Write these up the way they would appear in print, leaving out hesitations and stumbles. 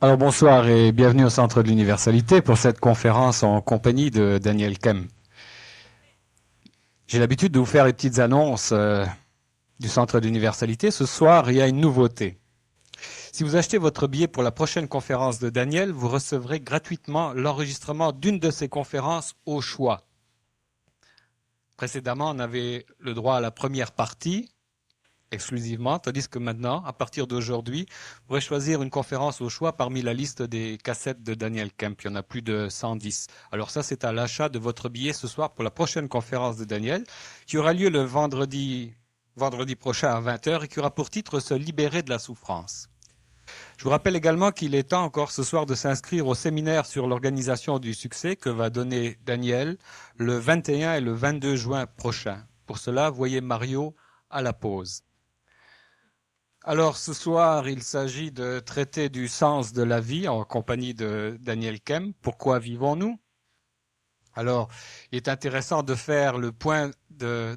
Alors bonsoir et bienvenue au Centre de l'Universalité pour cette conférence en compagnie de Daniel Kem. J'ai l'habitude de vous faire les petites annonces du Centre de l'Universalité. Ce soir, il y a une nouveauté. Si vous achetez votre billet pour la prochaine conférence de Daniel, vous recevrez gratuitement l'enregistrement d'une de ses conférences au choix. Précédemment, on avait le droit à la première partie, exclusivement, tandis que maintenant, à partir d'aujourd'hui, vous pourrez choisir une conférence au choix parmi la liste des cassettes de Daniel Kemp. Il y en a plus de 110. Alors ça, c'est à l'achat de votre billet ce soir pour la prochaine conférence de Daniel, qui aura lieu le vendredi prochain à 20 heures et qui aura pour titre Se libérer de la souffrance. Je vous rappelle également qu'il est temps encore ce soir de s'inscrire au séminaire sur l'organisation du succès que va donner Daniel le 21 et le 22 juin prochain. Pour cela, voyez Mario à la pause. Alors ce soir, il s'agit de traiter du sens de la vie en compagnie de Daniel Kem. Pourquoi vivons-nous? Alors, il est intéressant de faire le point de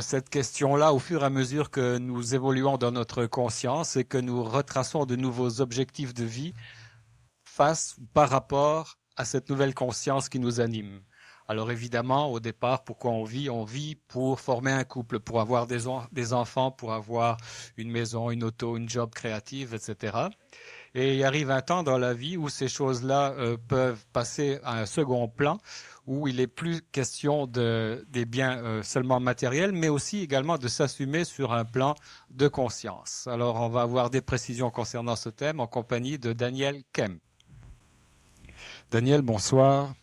cette question-là au fur et à mesure que nous évoluons dans notre conscience et que nous retraçons de nouveaux objectifs de vie par rapport à cette nouvelle conscience qui nous anime. Alors évidemment, au départ, pourquoi on vit? On vit pour former un couple, pour avoir des enfants, pour avoir une maison, une auto, une job créative, etc. Et il arrive un temps dans la vie où ces choses-là peuvent passer à un second plan, où il n'est plus question des biens seulement matériels, mais aussi également de s'assumer sur un plan de conscience. Alors on va avoir des précisions concernant ce thème en compagnie de Daniel Kem. Daniel, bonsoir.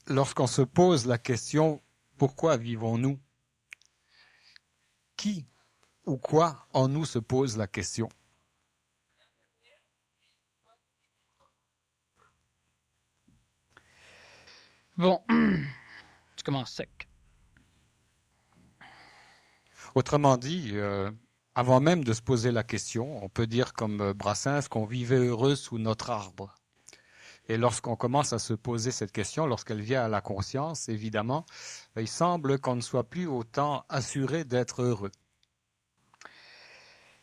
Lorsqu'on se pose la question « Pourquoi vivons-nous ?» Qui ou quoi en nous se pose la question? Bon, tu commences sec. Autrement dit, avant même de se poser la question, on peut dire comme Brassens qu'on vivait heureux sous notre arbre. Et lorsqu'on commence à se poser cette question, lorsqu'elle vient à la conscience, évidemment, il semble qu'on ne soit plus autant assuré d'être heureux.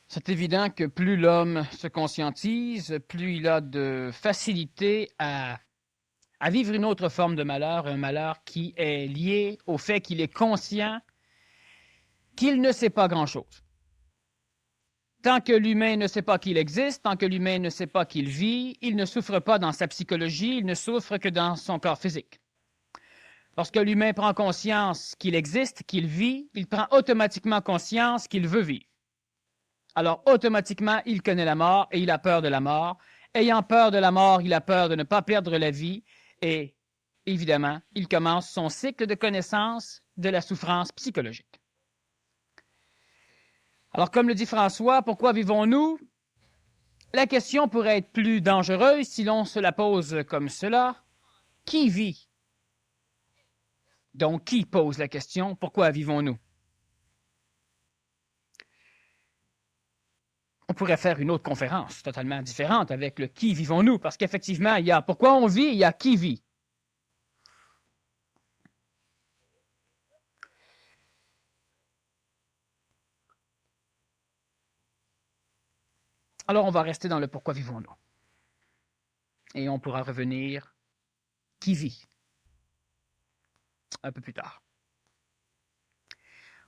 C'est évident que plus l'homme se conscientise, plus il a de facilité à vivre une autre forme de malheur, un malheur qui est lié au fait qu'il est conscient qu'il ne sait pas grand-chose. Tant que l'humain ne sait pas qu'il existe, tant que l'humain ne sait pas qu'il vit, il ne souffre pas dans sa psychologie, il ne souffre que dans son corps physique. Lorsque l'humain prend conscience qu'il existe, qu'il vit, il prend automatiquement conscience qu'il veut vivre. Alors automatiquement, il connaît la mort et il a peur de la mort. Ayant peur de la mort, il a peur de ne pas perdre la vie et évidemment, il commence son cycle de connaissance de la souffrance psychologique. Alors comme le dit François, pourquoi vivons-nous? La question pourrait être plus dangereuse si l'on se la pose comme cela. Qui vit? Donc qui pose la question, pourquoi vivons-nous? On pourrait faire une autre conférence totalement différente avec le qui vivons-nous, parce qu'effectivement, il y a pourquoi on vit, il y a qui vit. Alors, on va rester dans le pourquoi vivons-nous. Et on pourra revenir qui vit un peu plus tard.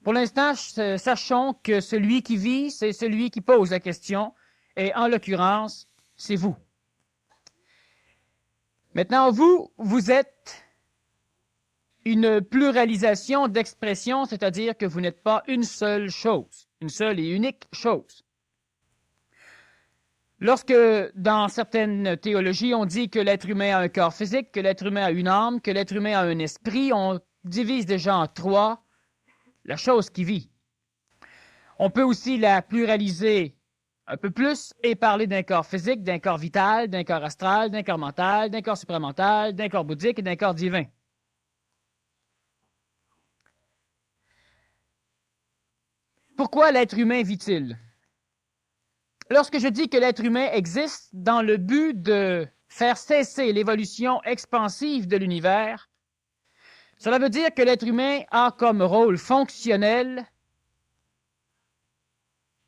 Pour l'instant, sachons que celui qui vit, c'est celui qui pose la question, et en l'occurrence, c'est vous. Maintenant, vous êtes une pluralisation d'expressions, c'est-à-dire que vous n'êtes pas une seule chose, une seule et unique chose. Lorsque, dans certaines théologies, on dit que l'être humain a un corps physique, que l'être humain a une âme, que l'être humain a un esprit, on divise déjà en trois la chose qui vit. On peut aussi la pluraliser un peu plus et parler d'un corps physique, d'un corps vital, d'un corps astral, d'un corps mental, d'un corps supramental, d'un corps bouddhique et d'un corps divin. Pourquoi l'être humain vit-il? Lorsque je dis que l'être humain existe dans le but de faire cesser l'évolution expansive de l'univers, cela veut dire que l'être humain a comme rôle fonctionnel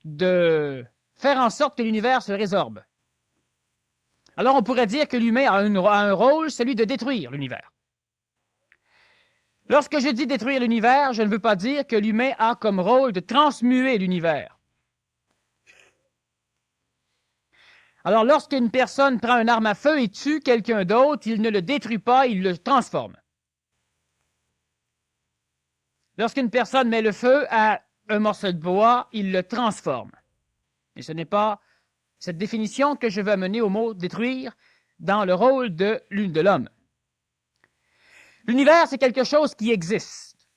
de faire en sorte que l'univers se résorbe. Alors on pourrait dire que l'humain a un rôle, celui de détruire l'univers. Lorsque je dis détruire l'univers, je ne veux pas dire que l'humain a comme rôle de transmuer l'univers. Alors lorsqu'une personne prend une arme à feu et tue quelqu'un d'autre, il ne le détruit pas, il le transforme. Lorsqu'une personne met le feu à un morceau de bois, il le transforme. Et ce n'est pas cette définition que je veux amener au mot « détruire » dans le rôle de l'homme. L'univers, c'est quelque chose qui existe.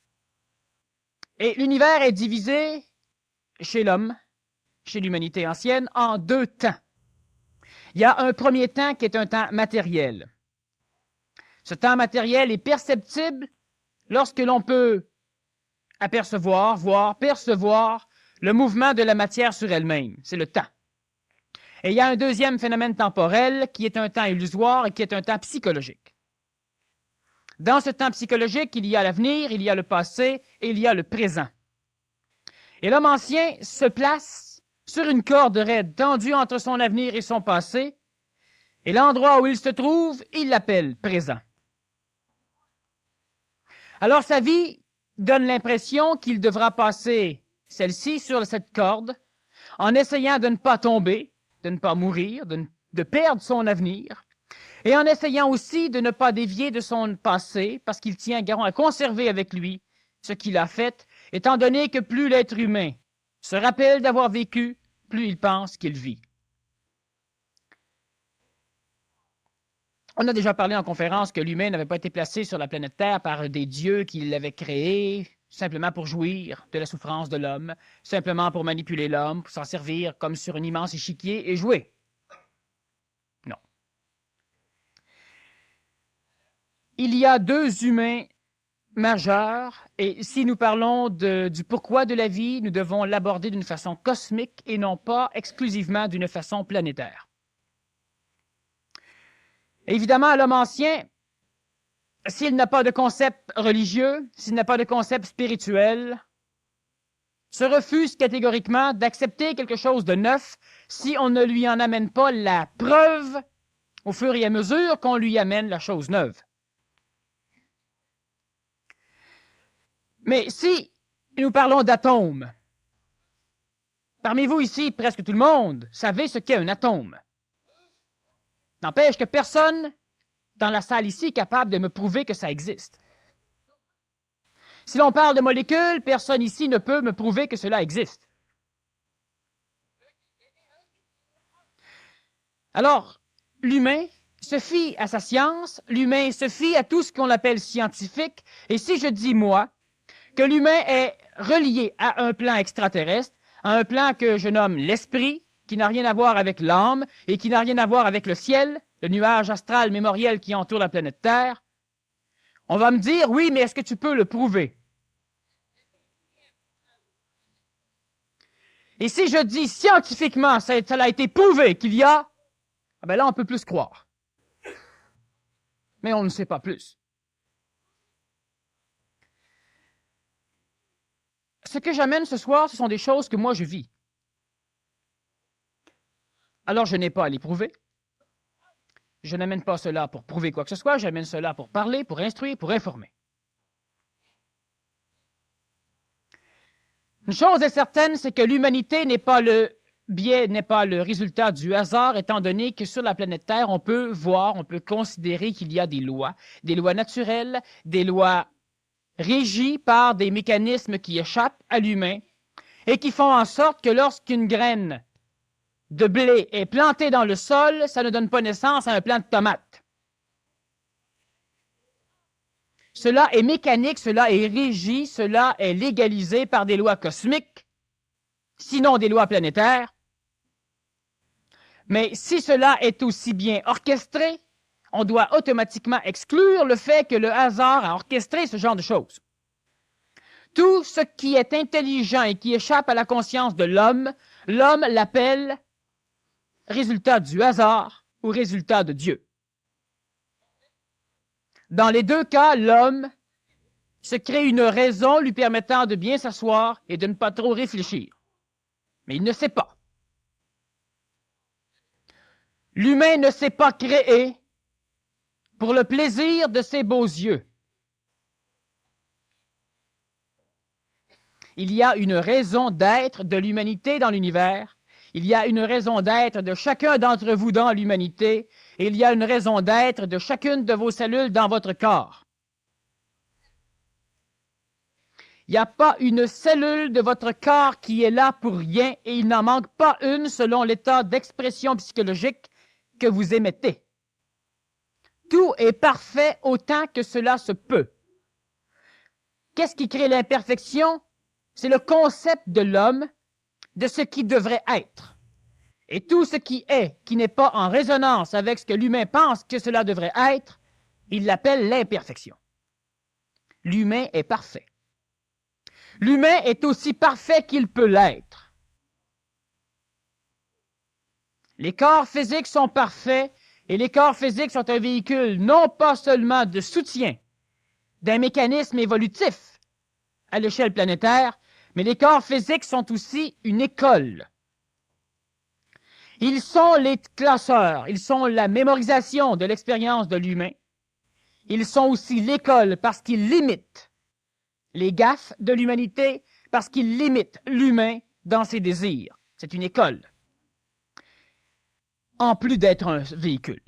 Et l'univers est divisé chez l'homme, chez l'humanité ancienne, en deux temps. Il y a un premier temps qui est un temps matériel. Ce temps matériel est perceptible lorsque l'on peut apercevoir, voir, percevoir le mouvement de la matière sur elle-même. C'est le temps. Et il y a un deuxième phénomène temporel qui est un temps illusoire et qui est un temps psychologique. Dans ce temps psychologique, il y a l'avenir, il y a le passé et il y a le présent. Et l'homme ancien se place sur une corde raide tendue entre son avenir et son passé, et l'endroit où il se trouve, il l'appelle présent. Alors sa vie donne l'impression qu'il devra passer celle-ci sur cette corde en essayant de ne pas tomber, de ne pas mourir, de perdre son avenir, et en essayant aussi de ne pas dévier de son passé, parce qu'il tient garant à conserver avec lui ce qu'il a fait, étant donné que plus l'être humain se rappelle d'avoir vécu, plus il pense qu'il vit. On a déjà parlé en conférence que l'humain n'avait pas été placé sur la planète Terre par des dieux qui l'avaient créé simplement pour jouir de la souffrance de l'homme, simplement pour manipuler l'homme, pour s'en servir comme sur un immense échiquier et jouer. Non. Il y a deux humains majeurs, et si nous parlons du pourquoi de la vie, nous devons l'aborder d'une façon cosmique et non pas exclusivement d'une façon planétaire. Évidemment, l'homme ancien, s'il n'a pas de concept religieux, s'il n'a pas de concept spirituel, se refuse catégoriquement d'accepter quelque chose de neuf si on ne lui en amène pas la preuve au fur et à mesure qu'on lui amène la chose neuve. Mais si nous parlons d'atomes, parmi vous ici, presque tout le monde, savez ce qu'est un atome. N'empêche que personne dans la salle ici est capable de me prouver que ça existe. Si l'on parle de molécules, personne ici ne peut me prouver que cela existe. Alors, l'humain se fie à sa science, l'humain se fie à tout ce qu'on appelle scientifique, et si je dis, moi, que l'humain est relié à un plan extraterrestre, à un plan que je nomme l'esprit, qui n'a rien à voir avec l'âme et qui n'a rien à voir avec le ciel, le nuage astral mémoriel qui entoure la planète Terre, on va me dire, oui, mais est-ce que tu peux le prouver? Et si je dis scientifiquement, ça a été prouvé qu'il y a, ah ben là, on peut plus croire. Mais on ne sait pas plus. Ce que j'amène ce soir, ce sont des choses que moi je vis. Alors je n'ai pas à les prouver. Je n'amène pas cela pour prouver quoi que ce soit, j'amène cela pour parler, pour instruire, pour informer. Une chose est certaine, c'est que l'humanité n'est pas le résultat du hasard, étant donné que sur la planète Terre, on peut voir, on peut considérer qu'il y a des lois naturelles, des lois régies par des mécanismes qui échappent à l'humain et qui font en sorte que lorsqu'une graine de blé est plantée dans le sol, ça ne donne pas naissance à un plant de tomates. Cela est mécanique, cela est régi, cela est légalisé par des lois cosmiques, sinon des lois planétaires. Mais si cela est aussi bien orchestré, on doit automatiquement exclure le fait que le hasard a orchestré ce genre de choses. Tout ce qui est intelligent et qui échappe à la conscience de l'homme, l'homme l'appelle résultat du hasard ou résultat de Dieu. Dans les deux cas, l'homme se crée une raison lui permettant de bien s'asseoir et de ne pas trop réfléchir. Mais il ne sait pas. L'humain ne s'est pas créé pour le plaisir de ses beaux yeux. Il y a une raison d'être de l'humanité dans l'univers. Il y a une raison d'être de chacun d'entre vous dans l'humanité. Et il y a une raison d'être de chacune de vos cellules dans votre corps. Il n'y a pas une cellule de votre corps qui est là pour rien et il n'en manque pas une selon l'état d'expression psychologique que vous émettez. Tout est parfait autant que cela se peut. Qu'est-ce qui crée l'imperfection? C'est le concept de l'homme de ce qui devrait être. Et tout ce qui est, qui n'est pas en résonance avec ce que l'humain pense que cela devrait être, il l'appelle l'imperfection. L'humain est parfait. L'humain est aussi parfait qu'il peut l'être. Les corps physiques sont parfaits et les corps physiques sont un véhicule non pas seulement de soutien d'un mécanisme évolutif à l'échelle planétaire, mais les corps physiques sont aussi une école. Ils sont les classeurs, ils sont la mémorisation de l'expérience de l'humain. Ils sont aussi l'école parce qu'ils limitent les gaffes de l'humanité, parce qu'ils limitent l'humain dans ses désirs. C'est une école, en plus d'être un véhicule.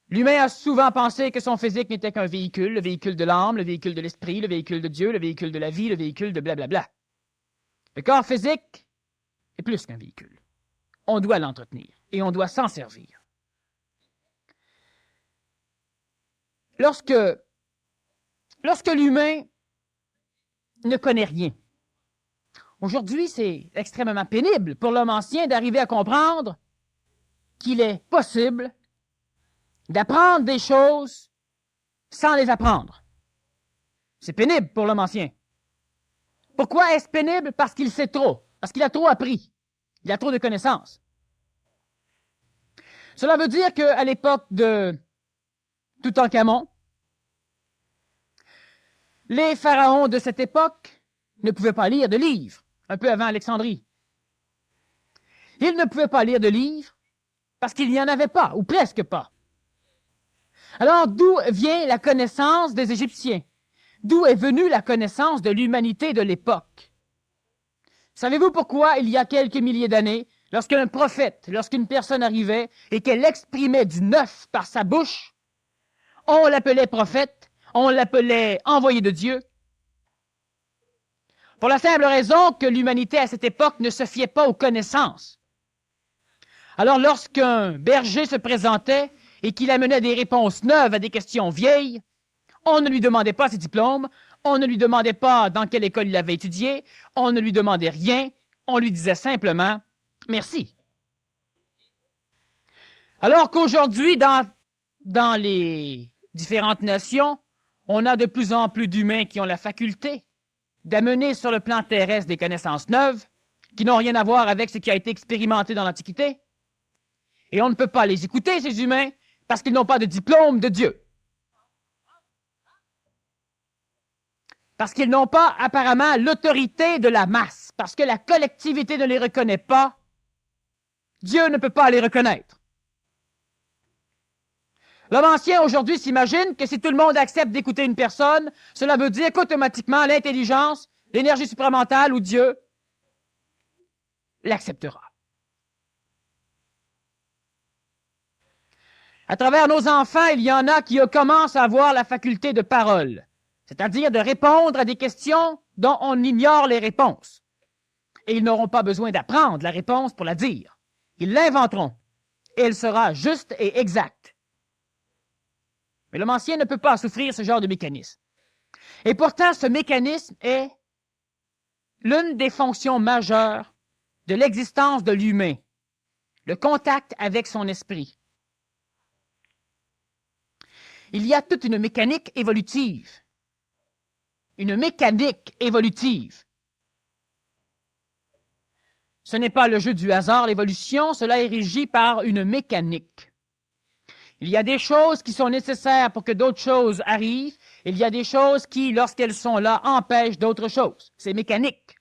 L'humain a souvent pensé que son physique n'était qu'un véhicule, le véhicule de l'âme, le véhicule de l'esprit, le véhicule de Dieu, le véhicule de la vie, le véhicule de blablabla. Le corps physique est plus qu'un véhicule. On doit l'entretenir et on doit s'en servir. Lorsque l'humain ne connaît rien, aujourd'hui c'est extrêmement pénible pour l'homme ancien d'arriver à comprendre qu'il est possible d'apprendre des choses sans les apprendre. C'est pénible pour l'homme ancien. Pourquoi est-ce pénible? Parce qu'il sait trop, parce qu'il a trop appris, il a trop de connaissances. Cela veut dire qu'à l'époque de Toutankhamon, les pharaons de cette époque ne pouvaient pas lire de livres, un peu avant Alexandrie. Ils ne pouvaient pas lire de livres parce qu'il n'y en avait pas, ou presque pas. Alors, d'où vient la connaissance des Égyptiens? D'où est venue la connaissance de l'humanité de l'époque? Savez-vous pourquoi, il y a quelques milliers d'années, lorsqu'un prophète, lorsqu'une personne arrivait et qu'elle exprimait du neuf par sa bouche, on l'appelait prophète, on l'appelait envoyé de Dieu? Pour la simple raison que l'humanité à cette époque ne se fiait pas aux connaissances. Alors, lorsqu'un berger se présentait et qu'il amenait des réponses neuves à des questions vieilles, on ne lui demandait pas ses diplômes, on ne lui demandait pas dans quelle école il avait étudié, on ne lui demandait rien, on lui disait simplement « merci ». Alors qu'aujourd'hui, dans les différentes nations, on a de plus en plus d'humains qui ont la faculté d'amener sur le plan terrestre des connaissances neuves qui n'ont rien à voir avec ce qui a été expérimenté dans l'Antiquité. Et on ne peut pas les écouter, ces humains, parce qu'ils n'ont pas de diplôme de Dieu. Parce qu'ils n'ont pas apparemment l'autorité de la masse, parce que la collectivité ne les reconnaît pas, Dieu ne peut pas les reconnaître. L'homme ancien aujourd'hui s'imagine que si tout le monde accepte d'écouter une personne, cela veut dire qu'automatiquement l'intelligence, l'énergie supramentale ou Dieu l'acceptera. À travers nos enfants, il y en a qui commencent à avoir la faculté de parole, c'est-à-dire de répondre à des questions dont on ignore les réponses. Et ils n'auront pas besoin d'apprendre la réponse pour la dire. Ils l'inventeront, et elle sera juste et exacte. Mais l'homme ancien ne peut pas souffrir ce genre de mécanisme. Et pourtant, ce mécanisme est l'une des fonctions majeures de l'existence de l'humain, le contact avec son esprit. Il y a toute une mécanique évolutive. Une mécanique évolutive. Ce n'est pas le jeu du hasard, l'évolution, cela est régi par une mécanique. Il y a des choses qui sont nécessaires pour que d'autres choses arrivent. Il y a des choses qui, lorsqu'elles sont là, empêchent d'autres choses. C'est mécanique.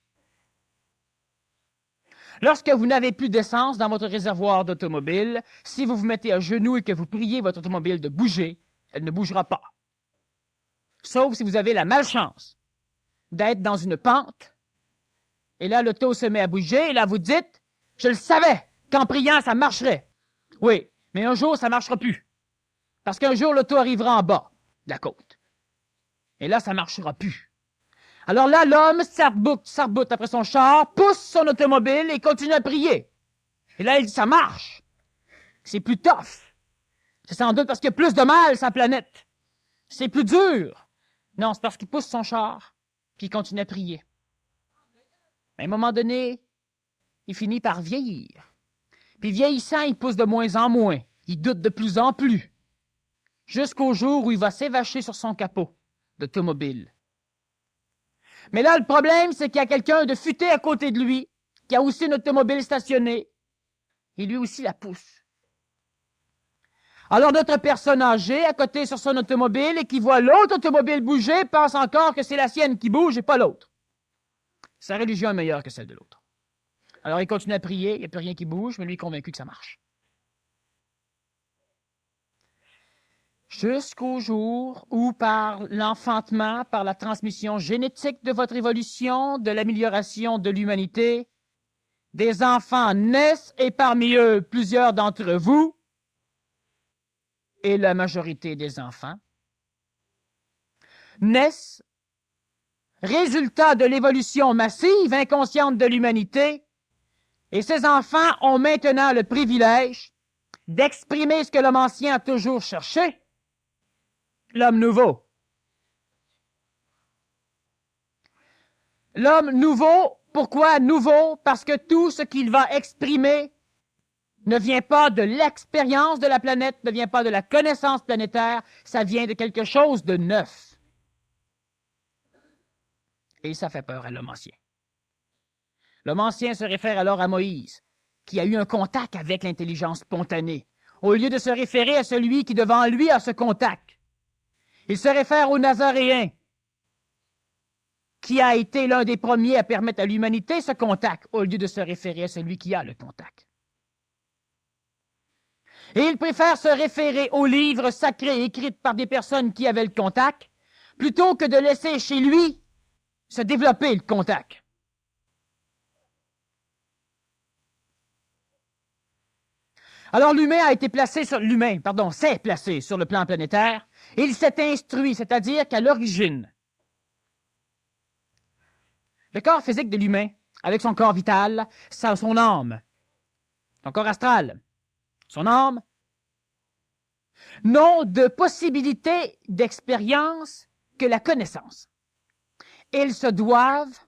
Lorsque vous n'avez plus d'essence dans votre réservoir d'automobile, si vous vous mettez à genoux et que vous priez votre automobile de bouger, elle ne bougera pas. Sauf si vous avez la malchance d'être dans une pente, et là, l'auto se met à bouger, et là, vous dites, « Je le savais qu'en priant, ça marcherait. » Oui, mais un jour, ça ne marchera plus. Parce qu'un jour, l'auto arrivera en bas de la côte. Et là, ça ne marchera plus. Alors là, l'homme s'arboute après son char, pousse son automobile et continue à prier. Et là, il dit, ça marche. C'est plus tough. C'est sans doute parce qu'il y a plus de mal sur la planète. C'est plus dur. Non, c'est parce qu'il pousse son char, puis il continue à prier. À un moment donné, il finit par vieillir. Puis vieillissant, il pousse de moins en moins. Il doute de plus en plus. Jusqu'au jour où il va s'évacher sur son capot d'automobile. Mais là, le problème, c'est qu'il y a quelqu'un de futé à côté de lui, qui a aussi une automobile stationnée, et lui aussi la pousse. Alors notre personne âgée, à côté sur son automobile, et qui voit l'autre automobile bouger, pense encore que c'est la sienne qui bouge et pas l'autre. Sa religion est meilleure que celle de l'autre. Alors il continue à prier, il n'y a plus rien qui bouge, mais lui est convaincu que ça marche. Jusqu'au jour où, par l'enfantement, par la transmission génétique de votre évolution, de l'amélioration de l'humanité, des enfants naissent et parmi eux, plusieurs d'entre vous, et la majorité des enfants, naissent, résultat de l'évolution massive, inconsciente de l'humanité, et ces enfants ont maintenant le privilège d'exprimer ce que l'homme ancien a toujours cherché, l'homme nouveau. L'homme nouveau, pourquoi nouveau? Parce que tout ce qu'il va exprimer ne vient pas de l'expérience de la planète, ne vient pas de la connaissance planétaire, ça vient de quelque chose de neuf. Et ça fait peur à l'homme ancien. L'homme ancien se réfère alors à Moïse, qui a eu un contact avec l'intelligence spontanée, au lieu de se référer à celui qui devant lui a ce contact. Il se réfère au Nazaréen, qui a été l'un des premiers à permettre à l'humanité ce contact, au lieu de se référer à celui qui a le contact. Et il préfère se référer aux livres sacrés écrits par des personnes qui avaient le contact, plutôt que de laisser chez lui se développer le contact. Alors l'humain s'est placé sur le plan planétaire, et il s'est instruit, c'est-à-dire qu'à l'origine, le corps physique de l'humain, avec son corps vital, son âme, son corps astral, son âme, n'ont de possibilité d'expérience que la connaissance. Ils se doivent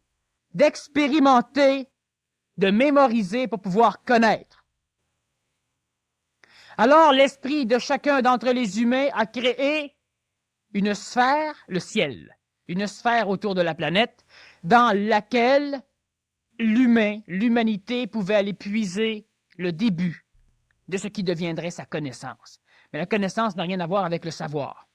d'expérimenter, de mémoriser pour pouvoir connaître. Alors l'esprit de chacun d'entre les humains a créé une sphère, le ciel, une sphère autour de la planète, dans laquelle l'humanité pouvait aller puiser le début de ce qui deviendrait sa connaissance. Mais la connaissance n'a rien à voir avec le savoir.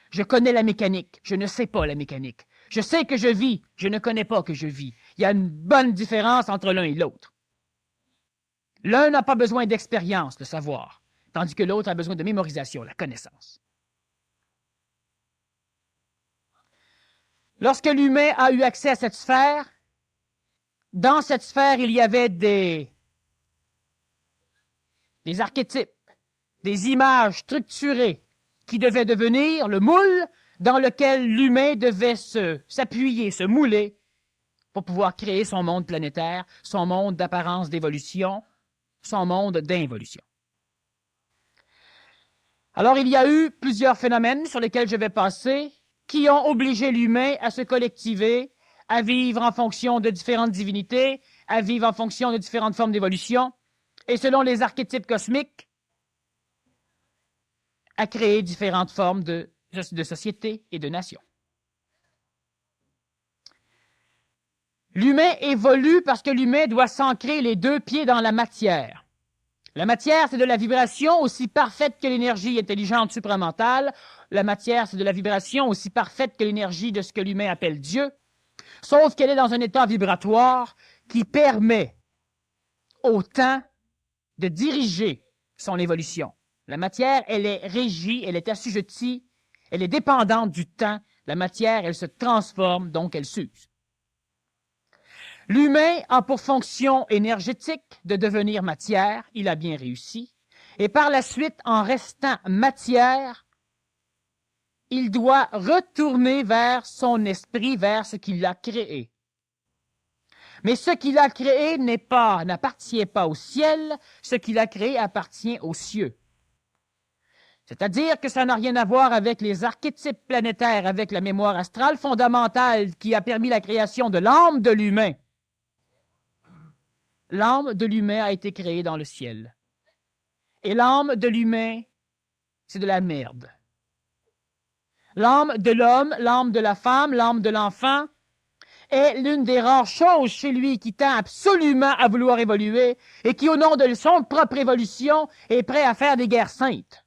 Je connais la mécanique, je ne sais pas la mécanique. Je sais que je vis, je ne connais pas que je vis. Il y a une bonne différence entre l'un et l'autre. L'un n'a pas besoin d'expérience, le savoir, tandis que l'autre a besoin de mémorisation, la connaissance. Lorsque l'humain a eu accès à cette sphère, dans cette sphère, il y avait des archétypes, des images structurées qui devaient devenir le moule dans lequel l'humain devait s'appuyer, se mouler pour pouvoir créer son monde planétaire, son monde d'apparence d'évolution, son monde d'involution. Alors, il y a eu plusieurs phénomènes sur lesquels je vais passer qui ont obligé l'humain à se collectiver, à vivre en fonction de différentes divinités, à vivre en fonction de différentes formes d'évolution, et selon les archétypes cosmiques, à créer différentes formes de sociétés et de nations. L'humain évolue parce que l'humain doit s'ancrer les deux pieds dans la matière. La matière, c'est de la vibration aussi parfaite que l'énergie intelligente supramentale. La matière, c'est de la vibration aussi parfaite que l'énergie de ce que l'humain appelle Dieu, sauf qu'elle est dans un état vibratoire qui permet au temps de diriger son évolution. La matière, elle est régie, elle est assujettie, elle est dépendante du temps. La matière, elle se transforme, donc elle s'use. L'humain a pour fonction énergétique de devenir matière, il a bien réussi, et par la suite, en restant matière, il doit retourner vers son esprit, vers ce qu'il a créé. Mais ce qu'il a créé n'appartient pas au ciel, ce qu'il a créé appartient aux cieux. C'est-à-dire que ça n'a rien à voir avec les archétypes planétaires, avec la mémoire astrale fondamentale qui a permis la création de l'âme de l'humain. L'âme de l'humain a été créée dans le ciel. Et l'âme de l'humain, c'est de la merde. L'âme de l'homme, l'âme de la femme, l'âme de l'enfant est l'une des rares choses chez lui qui tend absolument à vouloir évoluer et qui, au nom de son propre évolution, est prêt à faire des guerres saintes.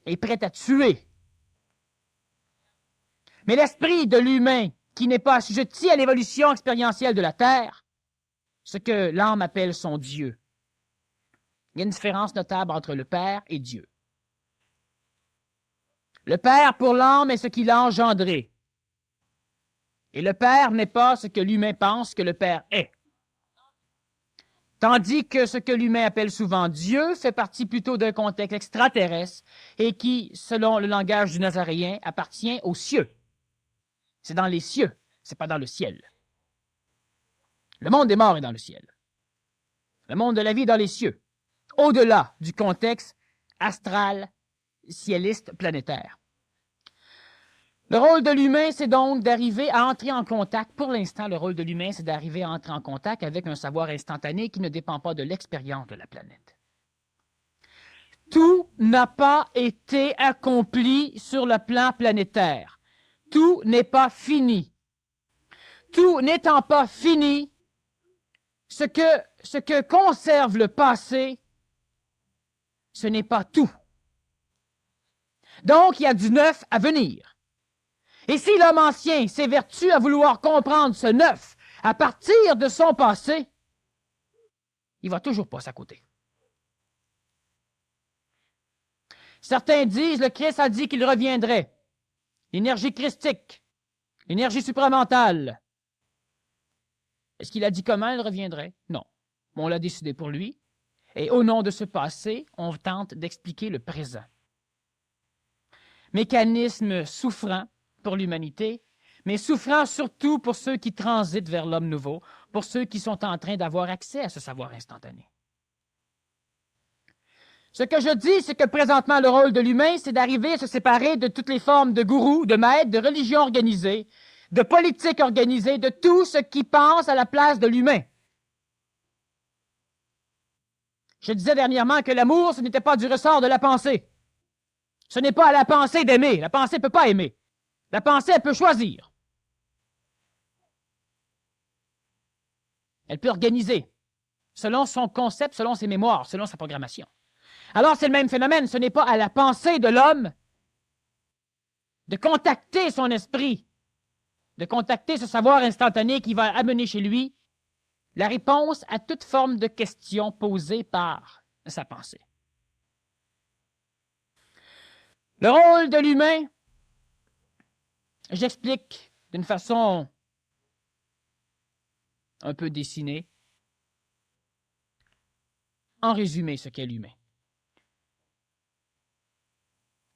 Est prêt à tuer. Mais l'esprit de l'humain, qui n'est pas assujetti à l'évolution expérientielle de la Terre, ce que l'âme appelle son Dieu. Il y a une différence notable entre le Père et Dieu. Le Père pour l'âme est ce qu'il a engendré. Et le Père n'est pas ce que l'humain pense que le Père est. Tandis que ce que l'humain appelle souvent Dieu fait partie plutôt d'un contexte extraterrestre et qui, selon le langage du Nazaréen, appartient aux cieux. C'est dans les cieux, c'est pas dans le ciel. Le monde des morts est dans le ciel. Le monde de la vie est dans les cieux, au-delà du contexte astral, cieliste, planétaire. Le rôle de l'humain, c'est donc d'arriver à entrer en contact. Pour l'instant, le rôle de l'humain, c'est d'arriver à entrer en contact avec un savoir instantané qui ne dépend pas de l'expérience de la planète. Tout n'a pas été accompli sur le plan planétaire. Tout n'est pas fini. Tout n'étant pas fini, ce que conserve le passé, ce n'est pas tout. Donc, il y a du neuf à venir. Et si l'homme ancien s'évertue à vouloir comprendre ce neuf à partir de son passé, il va toujours passer à côté. Certains disent, le Christ a dit qu'il reviendrait. L'énergie christique, l'énergie supramentale. Est-ce qu'il a dit comment elle reviendrait? Non. On l'a décidé pour lui. Et au nom de ce passé, on tente d'expliquer le présent. Mécanisme souffrant pour l'humanité, mais souffrant surtout pour ceux qui transitent vers l'homme nouveau, pour ceux qui sont en train d'avoir accès à ce savoir instantané. Ce que je dis, c'est que présentement, le rôle de l'humain, c'est d'arriver à se séparer de toutes les formes de gourous, de maîtres, de religions organisées, de politiques organisées, de tout ce qui pense à la place de l'humain. Je disais dernièrement que l'amour, ce n'était pas du ressort de la pensée. Ce n'est pas à la pensée d'aimer. La pensée ne peut pas aimer. La pensée, elle peut choisir. Elle peut organiser, selon son concept, selon ses mémoires, selon sa programmation. Alors, c'est le même phénomène. Ce n'est pas à la pensée de l'homme de contacter son esprit, de contacter ce savoir instantané qui va amener chez lui la réponse à toute forme de question posée par sa pensée. Le rôle de l'humain, j'explique d'une façon un peu dessinée, en résumé ce qu'est l'humain.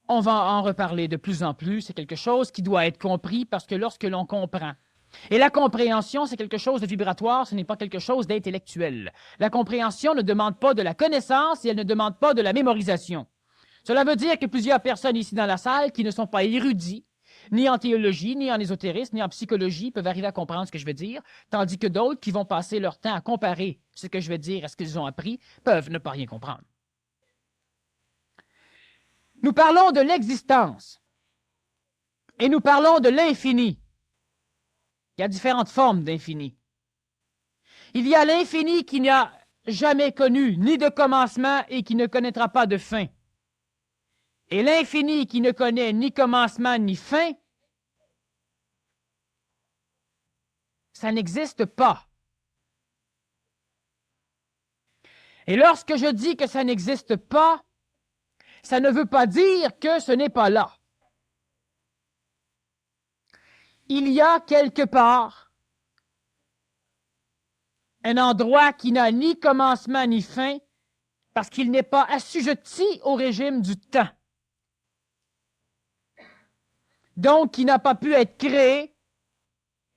On va en reparler de plus en plus, c'est quelque chose qui doit être compris parce que lorsque l'on comprend, et la compréhension, c'est quelque chose de vibratoire, ce n'est pas quelque chose d'intellectuel. La compréhension ne demande pas de la connaissance et elle ne demande pas de la mémorisation. Cela veut dire que plusieurs personnes ici dans la salle qui ne sont pas érudits, ni en théologie, ni en ésotérisme, ni en psychologie, peuvent arriver à comprendre ce que je veux dire, tandis que d'autres qui vont passer leur temps à comparer ce que je veux dire à ce qu'ils ont appris peuvent ne pas rien comprendre. Nous parlons de l'existence et nous parlons de l'infini. Il y a différentes formes d'infini. Il y a l'infini qui n'a jamais connu ni de commencement et qui ne connaîtra pas de fin. Et l'infini qui ne connaît ni commencement ni fin, ça n'existe pas. Et lorsque je dis que ça n'existe pas, ça ne veut pas dire que ce n'est pas là. Il y a quelque part un endroit qui n'a ni commencement ni fin, parce qu'il n'est pas assujetti au régime du temps. Donc, qui n'a pas pu être créé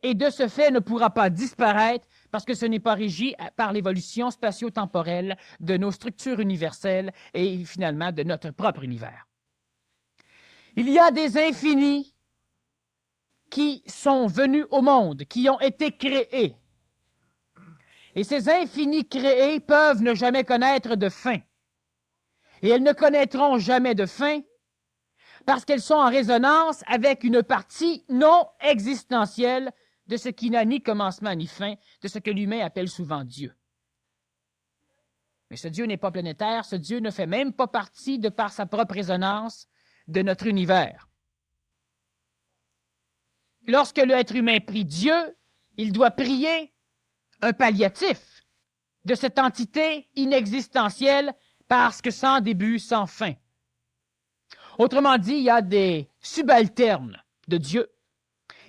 et de ce fait ne pourra pas disparaître parce que ce n'est pas régi par l'évolution spatio-temporelle de nos structures universelles et finalement de notre propre univers. Il y a des infinis qui sont venus au monde, qui ont été créés. Et ces infinis créés peuvent ne jamais connaître de fin. Et elles ne connaîtront jamais de fin parce qu'elles sont en résonance avec une partie non existentielle de ce qui n'a ni commencement ni fin, de ce que l'humain appelle souvent Dieu. Mais ce Dieu n'est pas planétaire, ce Dieu ne fait même pas partie, de par sa propre résonance, de notre univers. Lorsque l'être humain prie Dieu, il doit prier un palliatif de cette entité inexistentielle parce que sans début, sans fin. Autrement dit, il y a des subalternes de Dieu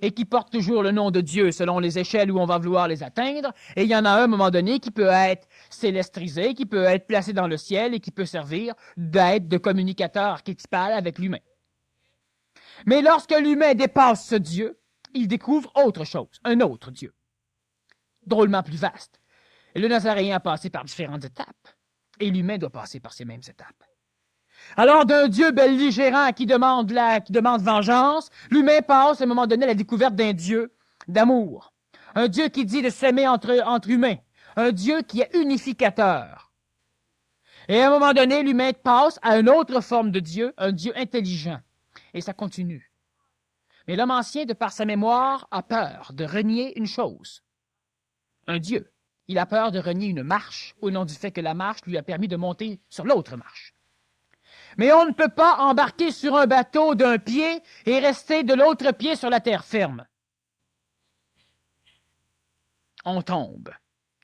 et qui portent toujours le nom de Dieu selon les échelles où on va vouloir les atteindre. Et il y en a un, à un moment donné, qui peut être célestrisé, qui peut être placé dans le ciel et qui peut servir d'être de communicateur archétypal avec l'humain. Mais lorsque l'humain dépasse ce Dieu, il découvre autre chose, un autre Dieu, drôlement plus vaste. Et le Nazaréen a passé par différentes étapes, et l'humain doit passer par ces mêmes étapes. Alors, d'un Dieu belligérant qui demande vengeance, l'humain passe à un moment donné à la découverte d'un Dieu d'amour. Un Dieu qui dit de s'aimer entre humains. Un Dieu qui est unificateur. Et à un moment donné, l'humain passe à une autre forme de Dieu, un Dieu intelligent. Et ça continue. Mais l'homme ancien, de par sa mémoire, a peur de renier une chose. Un Dieu. Il a peur de renier une marche au nom du fait que la marche lui a permis de monter sur l'autre marche. Mais on ne peut pas embarquer sur un bateau d'un pied et rester de l'autre pied sur la terre ferme. On tombe.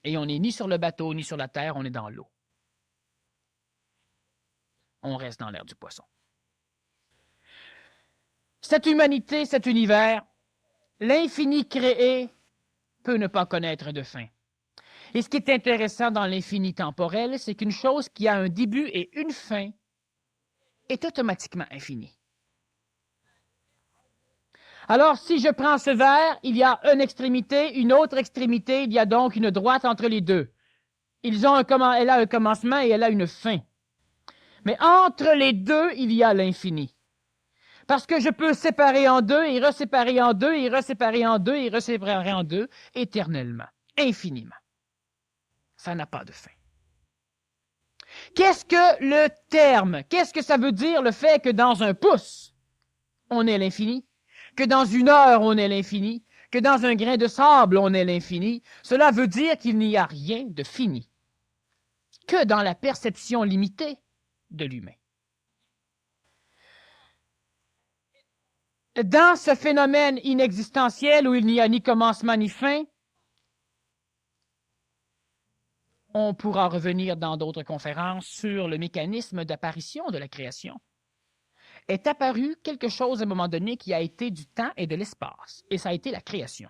Et on n'est ni sur le bateau, ni sur la terre, on est dans l'eau. On reste dans l'air du poisson. Cette humanité, cet univers, l'infini créé peut ne pas connaître de fin. Et ce qui est intéressant dans l'infini temporel, c'est qu'une chose qui a un début et une fin est automatiquement infinie. Alors, si je prends ce verre, il y a une extrémité, une autre extrémité, il y a donc une droite entre les deux. Elle a un commencement et elle a une fin. Mais entre les deux, il y a l'infini. Parce que je peux séparer en deux, et reséparer en deux, et reséparer en deux, et reséparer en deux, éternellement, infiniment. Ça n'a pas de fin. Qu'est-ce que le terme? Qu'est-ce que ça veut dire le fait que dans un pouce, on est l'infini? Que dans une heure, on est l'infini? Que dans un grain de sable, on est l'infini? Cela veut dire qu'il n'y a rien de fini. Que dans la perception limitée de l'humain. Dans ce phénomène inexistentiel où il n'y a ni commencement ni fin, on pourra revenir dans d'autres conférences sur le mécanisme d'apparition de la création. Est apparu quelque chose à un moment donné qui a été du temps et de l'espace, et ça a été la création.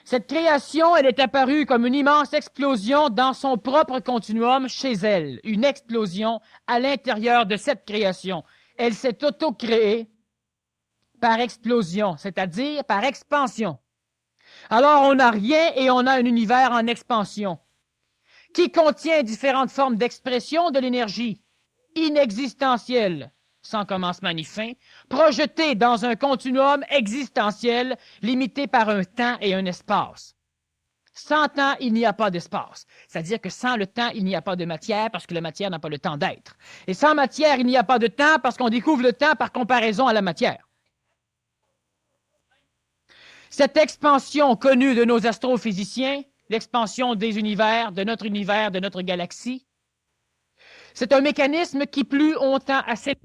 Cette création, elle est apparue comme une immense explosion dans son propre continuum chez elle, une explosion à l'intérieur de cette création. Elle s'est auto-créée par explosion, c'est-à-dire par expansion. Alors on n'a rien et on a un univers en expansion qui contient différentes formes d'expression de l'énergie inexistentielle, sans commencement ni fin, projetée dans un continuum existentiel limité par un temps et un espace. Sans temps, il n'y a pas d'espace. C'est-à-dire que sans le temps, il n'y a pas de matière parce que la matière n'a pas le temps d'être. Et sans matière, il n'y a pas de temps parce qu'on découvre le temps par comparaison à la matière. Cette expansion connue de nos astrophysiciens, l'expansion des univers, de notre galaxie, c'est un mécanisme qui, plus on tend à s'éloigner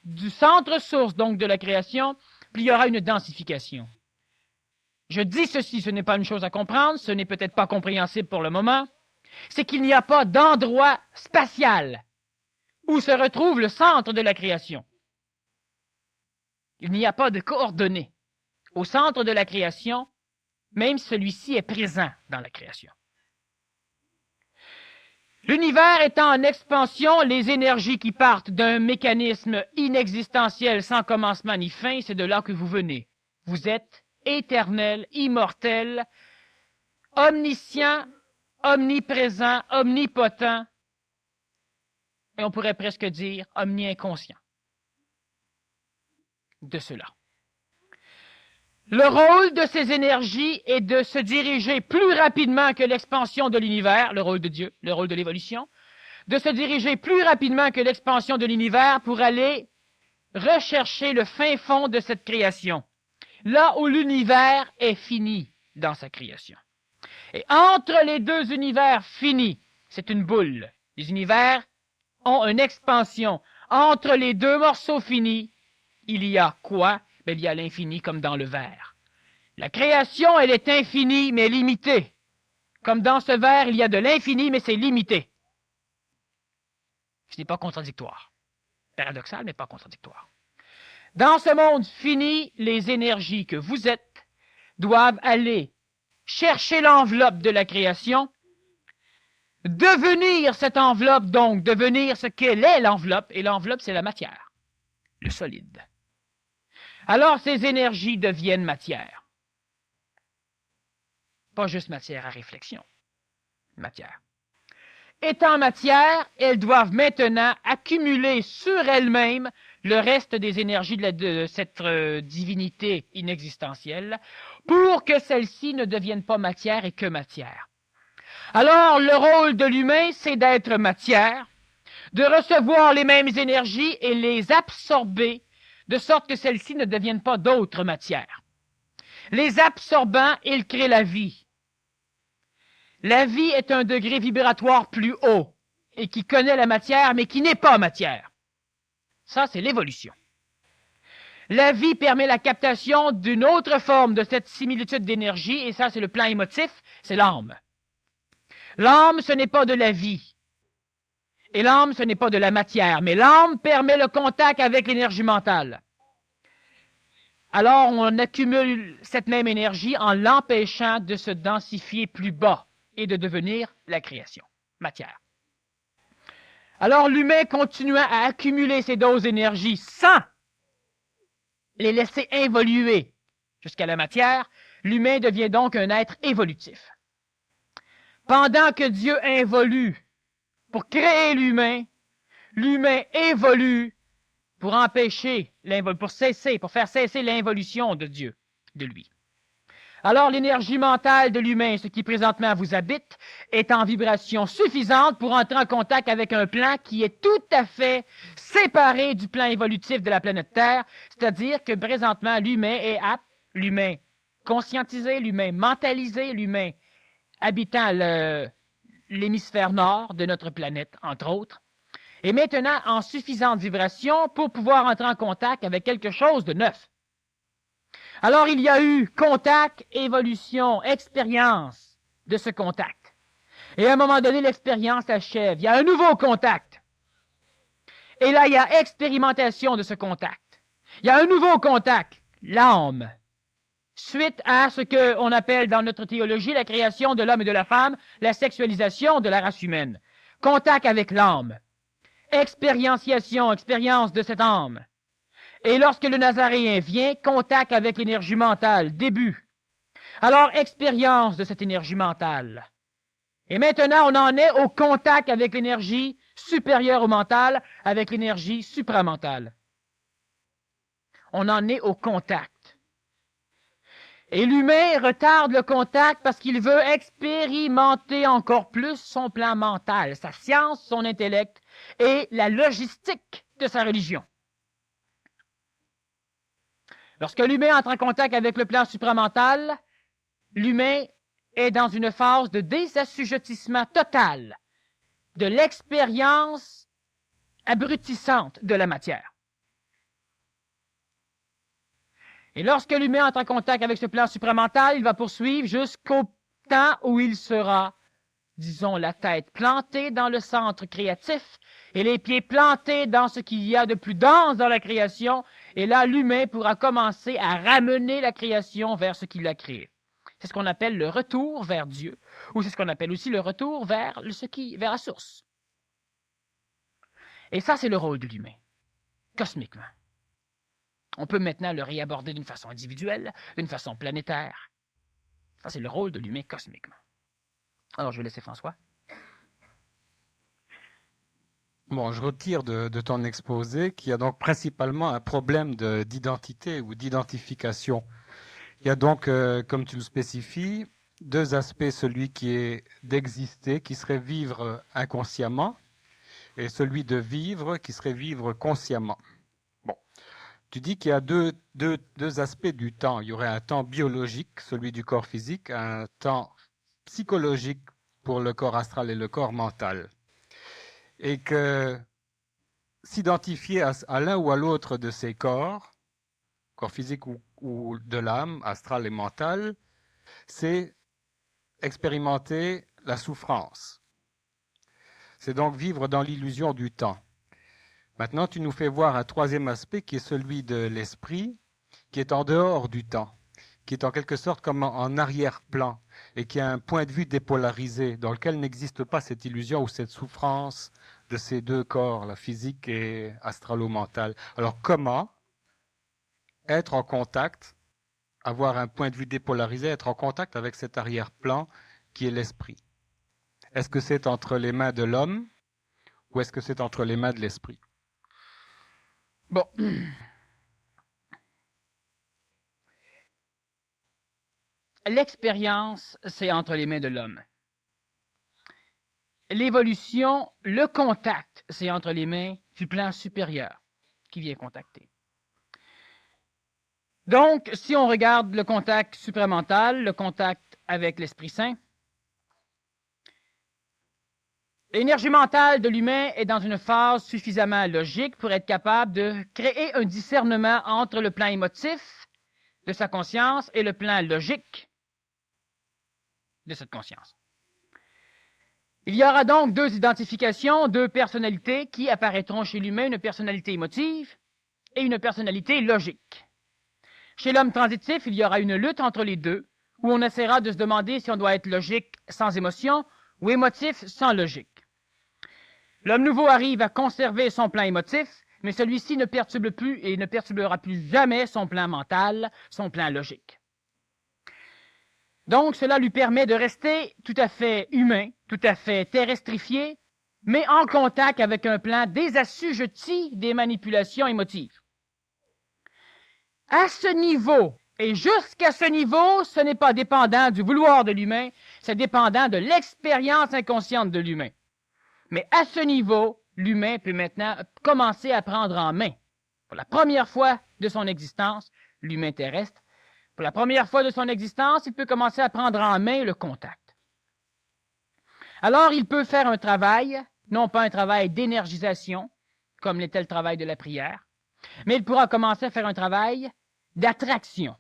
du centre source donc de la création, plus il y aura une densification. je dis ceci, ce n'est pas une chose à comprendre, ce n'est peut-être pas compréhensible pour le moment, c'est qu'il n'y a pas d'endroit spatial où se retrouve le centre de la création. Il n'y a pas de coordonnées au centre de la création, même si celui-ci est présent dans la création. L'univers étant en expansion, les énergies qui partent d'un mécanisme inexistentiel sans commencement ni fin, c'est de là que vous venez. Vous êtes éternel, immortel, omniscient, omniprésent, omnipotent, et on pourrait presque dire omni-inconscient de cela. Le rôle de ces énergies est de se diriger plus rapidement que l'expansion de l'univers, le rôle de Dieu, le rôle de l'évolution, de se diriger plus rapidement que l'expansion de l'univers pour aller rechercher le fin fond de cette création, là où l'univers est fini dans sa création. Et entre les deux univers finis, c'est une boule. Les univers ont une expansion. Entre les deux morceaux finis, il y a quoi? Ben, il y a l'infini comme dans le verre. La création, elle est infinie, mais limitée. Comme dans ce verre, il y a de l'infini, mais c'est limité. Ce n'est pas contradictoire. Paradoxal, mais pas contradictoire. Dans ce monde fini, les énergies que vous êtes doivent aller chercher l'enveloppe de la création, devenir cette enveloppe, donc devenir ce qu'elle est l'enveloppe, et l'enveloppe, c'est la matière, le solide. Alors, ces énergies deviennent matière. Pas juste matière à réflexion, matière. Étant matière, elles doivent maintenant accumuler sur elles-mêmes le reste des énergies de cette divinité inexistentielle pour que celle-ci ne devienne pas matière et que matière. Alors, le rôle de l'humain, c'est d'être matière, de recevoir les mêmes énergies et les absorber de sorte que celles-ci ne deviennent pas d'autres matières. Les absorbant, ils créent la vie. La vie est un degré vibratoire plus haut et qui connaît la matière, mais qui n'est pas matière. Ça, c'est l'évolution. La vie permet la captation d'une autre forme de cette similitude d'énergie, et ça, c'est le plan émotif, c'est l'âme. L'âme, ce n'est pas de la vie. Et l'âme, ce n'est pas de la matière, mais l'âme permet le contact avec l'énergie mentale. Alors, on accumule cette même énergie en l'empêchant de se densifier plus bas et de devenir la création, matière. Alors, l'humain continuant à accumuler ces doses d'énergie sans les laisser évoluer jusqu'à la matière, l'humain devient donc un être évolutif. Pendant que Dieu involue pour créer l'humain, l'humain évolue pour empêcher, pour faire cesser l'involution de Dieu, de lui. Alors l'énergie mentale de l'humain, ce qui présentement vous habite, est en vibration suffisante pour entrer en contact avec un plan qui est tout à fait séparé du plan évolutif de la planète Terre, c'est-à-dire que présentement l'humain est apte, l'humain conscientisé, l'humain mentalisé, l'humain habitant l'hémisphère nord de notre planète, entre autres, est maintenant en suffisante vibration pour pouvoir entrer en contact avec quelque chose de neuf. Alors, il y a eu contact, évolution, expérience de ce contact. Et à un moment donné, l'expérience s'achève. Il y a un nouveau contact. Et là, il y a expérimentation de ce contact. Il y a un nouveau contact, l'âme. Suite à ce qu'on appelle dans notre théologie la création de l'homme et de la femme, la sexualisation de la race humaine. Contact avec l'âme. Expérience de cette âme. Et lorsque le Nazaréen vient, contact avec l'énergie mentale, début. Alors, expérience de cette énergie mentale. Et maintenant, on en est au contact avec l'énergie supérieure au mental, avec l'énergie supramentale. On en est au contact. Et l'humain retarde le contact parce qu'il veut expérimenter encore plus son plan mental, sa science, son intellect et la logistique de sa religion. Lorsque l'humain entre en contact avec le plan supramental, l'humain est dans une phase de désassujettissement total de l'expérience abrutissante de la matière. Et lorsque l'humain entre en contact avec ce plan supramental, il va poursuivre jusqu'au temps où il sera, disons, la tête plantée dans le centre créatif et les pieds plantés dans ce qu'il y a de plus dense dans la création. Et là, l'humain pourra commencer à ramener la création vers ce qu'il a créé. C'est ce qu'on appelle le retour vers Dieu, ou c'est ce qu'on appelle aussi le retour vers vers la source. Et ça, c'est le rôle de l'humain, cosmiquement. On peut maintenant le réaborder d'une façon individuelle, d'une façon planétaire. Ça, c'est le rôle de l'humain cosmiquement. Alors, je vais laisser François. Bon, je retire de ton exposé qu'il y a donc principalement un problème d'identité ou d'identification. Il y a donc, comme tu le spécifies, deux aspects, celui qui est d'exister, qui serait vivre inconsciemment, et celui de vivre, qui serait vivre consciemment. Bon, tu dis qu'il y a deux aspects du temps. Il y aurait un temps biologique, celui du corps physique, un temps psychologique pour le corps astral et le corps mental. Et que s'identifier à l'un ou à l'autre de ces corps physique ou de l'âme, astral et mental, c'est expérimenter la souffrance. C'est donc vivre dans l'illusion du temps. Maintenant, tu nous fais voir un troisième aspect qui est celui de l'esprit, qui est en dehors du temps, qui est en quelque sorte comme en arrière-plan et qui a un point de vue dépolarisé dans lequel n'existe pas cette illusion ou cette souffrance de ces deux corps, la physique et astralo-mental. Alors comment être en contact, avoir un point de vue dépolarisé, être en contact avec cet arrière-plan qui est l'esprit? Est-ce que c'est entre les mains de l'homme ou est-ce que c'est entre les mains de l'esprit? Bon. L'expérience, c'est entre les mains de l'homme. L'évolution, le contact, c'est entre les mains du plan supérieur qui vient contacter. Donc, si on regarde le contact supramental, le contact avec l'Esprit Saint, l'énergie mentale de l'humain est dans une phase suffisamment logique pour être capable de créer un discernement entre le plan émotif de sa conscience et le plan logique de cette conscience. Il y aura donc deux identifications, deux personnalités qui apparaîtront chez l'humain, une personnalité émotive et une personnalité logique. Chez l'homme transitif, il y aura une lutte entre les deux, où on essaiera de se demander si on doit être logique sans émotion ou émotif sans logique. L'homme nouveau arrive à conserver son plan émotif, mais celui-ci ne perturbe plus et ne perturbera plus jamais son plan mental, son plan logique. Donc, cela lui permet de rester tout à fait humain, tout à fait terrestrifié, mais en contact avec un plan désassujetti des manipulations émotives. À ce niveau, et jusqu'à ce niveau, ce n'est pas dépendant du vouloir de l'humain, c'est dépendant de l'expérience inconsciente de l'humain. Mais à ce niveau, l'humain peut maintenant commencer à prendre en main, pour la première fois de son existence, l'humain terrestre, pour la première fois de son existence, il peut commencer à prendre en main le contact. Alors, il peut faire un travail, non pas un travail d'énergisation, comme l'était le travail de la prière, mais il pourra commencer à faire un travail d'attraction.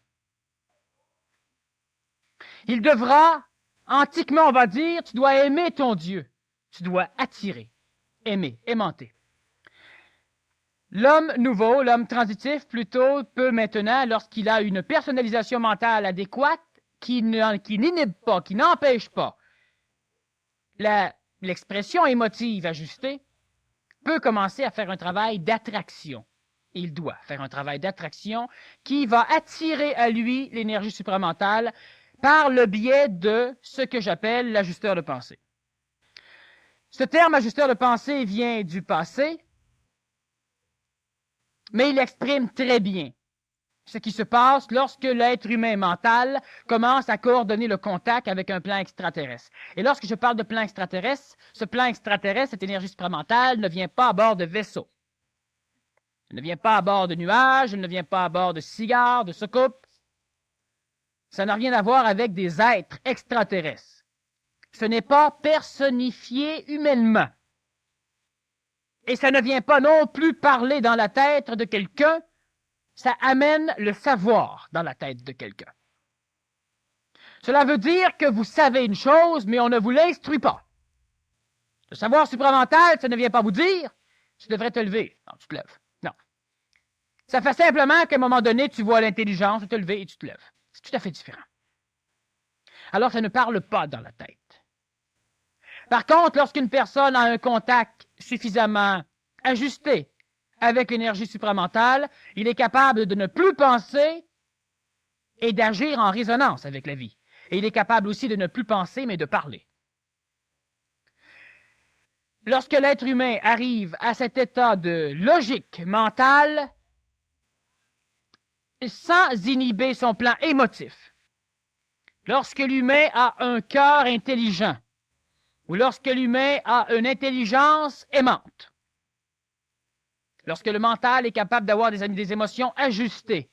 Il devra, antiquement on va dire, tu dois aimer ton Dieu, tu dois attirer, aimer, aimanter. L'homme nouveau, l'homme transitif plutôt, peut maintenant, lorsqu'il a une personnalisation mentale adéquate, qui n'inhibe pas, qui n'empêche pas l'expression émotive ajustée, peut commencer à faire un travail d'attraction. Il doit faire un travail d'attraction qui va attirer à lui l'énergie supramentale par le biais de ce que j'appelle l'ajusteur de pensée. Ce terme ajusteur de pensée vient du passé, mais il exprime très bien ce qui se passe lorsque l'être humain mental commence à coordonner le contact avec un plan extraterrestre. Et lorsque je parle de plan extraterrestre, ce plan extraterrestre, cette énergie supramentale, ne vient pas à bord de vaisseaux. Elle ne vient pas à bord de nuages, elle ne vient pas à bord de cigares, de soucoupes. Ça n'a rien à voir avec des êtres extraterrestres. Ce n'est pas personnifié humainement. Et ça ne vient pas non plus parler dans la tête de quelqu'un. ça amène le savoir dans la tête de quelqu'un. Cela veut dire que vous savez une chose, mais on ne vous l'instruit pas. Le savoir supramental, ça ne vient pas vous dire, tu devrais te lever. Non, tu te lèves. Non. Ça fait simplement qu'à un moment donné, tu vois l'intelligence de te lever et tu te lèves. C'est tout à fait différent. Alors, ça ne parle pas dans la tête. Par contre, lorsqu'une personne a un contact suffisamment ajusté avec l'énergie supramentale, il est capable de ne plus penser et d'agir en résonance avec la vie. Et il est capable aussi de ne plus penser, mais de parler. Lorsque l'être humain arrive à cet état de logique mentale, sans inhiber son plan émotif, lorsque l'humain a un cœur intelligent, ou lorsque l'humain a une intelligence aimante, lorsque le mental est capable d'avoir des émotions ajustées,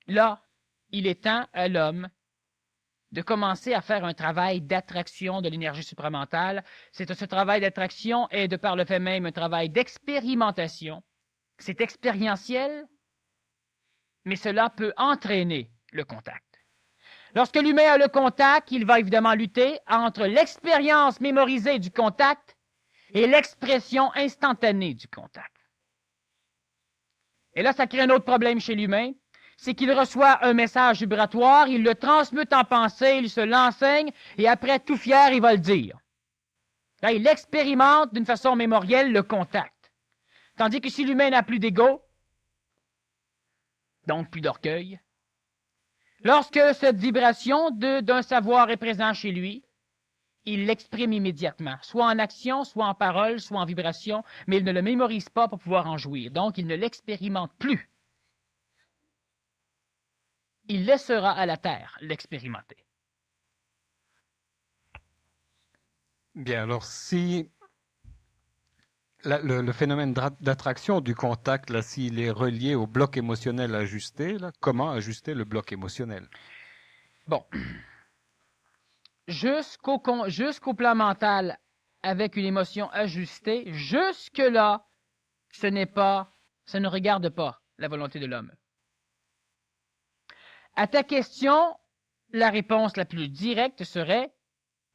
là, il est temps à l'homme de commencer à faire un travail d'attraction de l'énergie supramentale. Ce travail d'attraction est, de par le fait même, un travail d'expérimentation. C'est expérientiel, mais cela peut entraîner le contact. Lorsque l'humain a le contact, il va évidemment lutter entre l'expérience mémorisée du contact et l'expression instantanée du contact. Et là, ça crée un autre problème chez l'humain, c'est qu'il reçoit un message vibratoire, il le transmute en pensée, il se l'enseigne, et après, tout fier, il va le dire. Là, il expérimente d'une façon mémorielle le contact. Tandis que si l'humain n'a plus d'ego, donc plus d'orgueil, lorsque cette vibration d'un savoir est présente chez lui, il l'exprime immédiatement, soit en action, soit en parole, soit en vibration, mais il ne le mémorise pas pour pouvoir en jouir. Donc, il ne l'expérimente plus. Il laissera à la Terre l'expérimenter. Bien, alors si le phénomène d'attraction du contact, là, s'il est relié au bloc émotionnel ajusté, là, comment ajuster le bloc émotionnel? Bon. Jusqu'au plan mental avec une émotion ajustée, jusque-là, ça ne regarde pas la volonté de l'homme. À ta question, la réponse la plus directe serait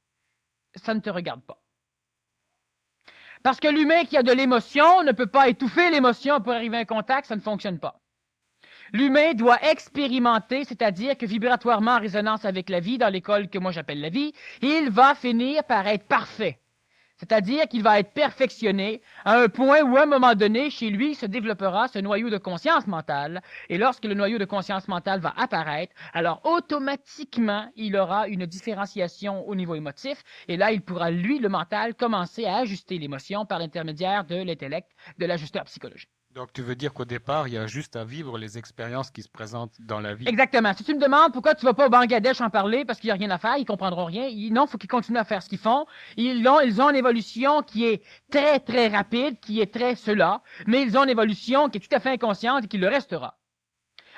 « ça ne te regarde pas ». Parce que l'humain qui a de l'émotion ne peut pas étouffer l'émotion pour arriver à un contact, ça ne fonctionne pas. L'humain doit expérimenter, c'est-à-dire que vibratoirement en résonance avec la vie, dans l'école que moi j'appelle la vie, il va finir par être parfait. C'est-à-dire qu'il va être perfectionné à un point où, à un moment donné, chez lui, se développera ce noyau de conscience mentale. Et lorsque le noyau de conscience mentale va apparaître, alors automatiquement, il aura une différenciation au niveau émotif. Et là, il pourra, lui, le mental, commencer à ajuster l'émotion par l'intermédiaire de l'intellect, de l'ajusteur psychologique. Donc, tu veux dire qu'au départ, il y a juste à vivre les expériences qui se présentent dans la vie? Exactement. Si tu me demandes pourquoi tu ne vas pas au Bangladesh en parler, parce qu'il n'y a rien à faire, ils ne comprendront rien. Non, il faut qu'ils continuent à faire ce qu'ils font. Ils ont une évolution qui est très, très rapide, qui est très cela, mais ils ont une évolution qui est tout à fait inconsciente et qui le restera.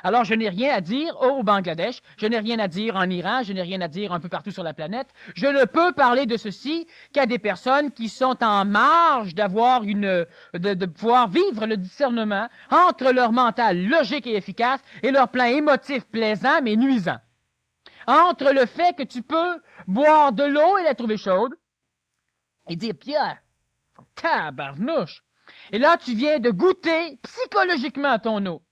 Alors, je n'ai rien à dire au Bangladesh, je n'ai rien à dire en Iran, je n'ai rien à dire un peu partout sur la planète. Je ne peux parler de ceci qu'à des personnes qui sont en marge de pouvoir vivre le discernement entre leur mental logique et efficace et leur plan émotif plaisant mais nuisant. Entre le fait que tu peux boire de l'eau et la trouver chaude et dire, Pierre, tabarnouche. Et là, tu viens de goûter psychologiquement à ton eau.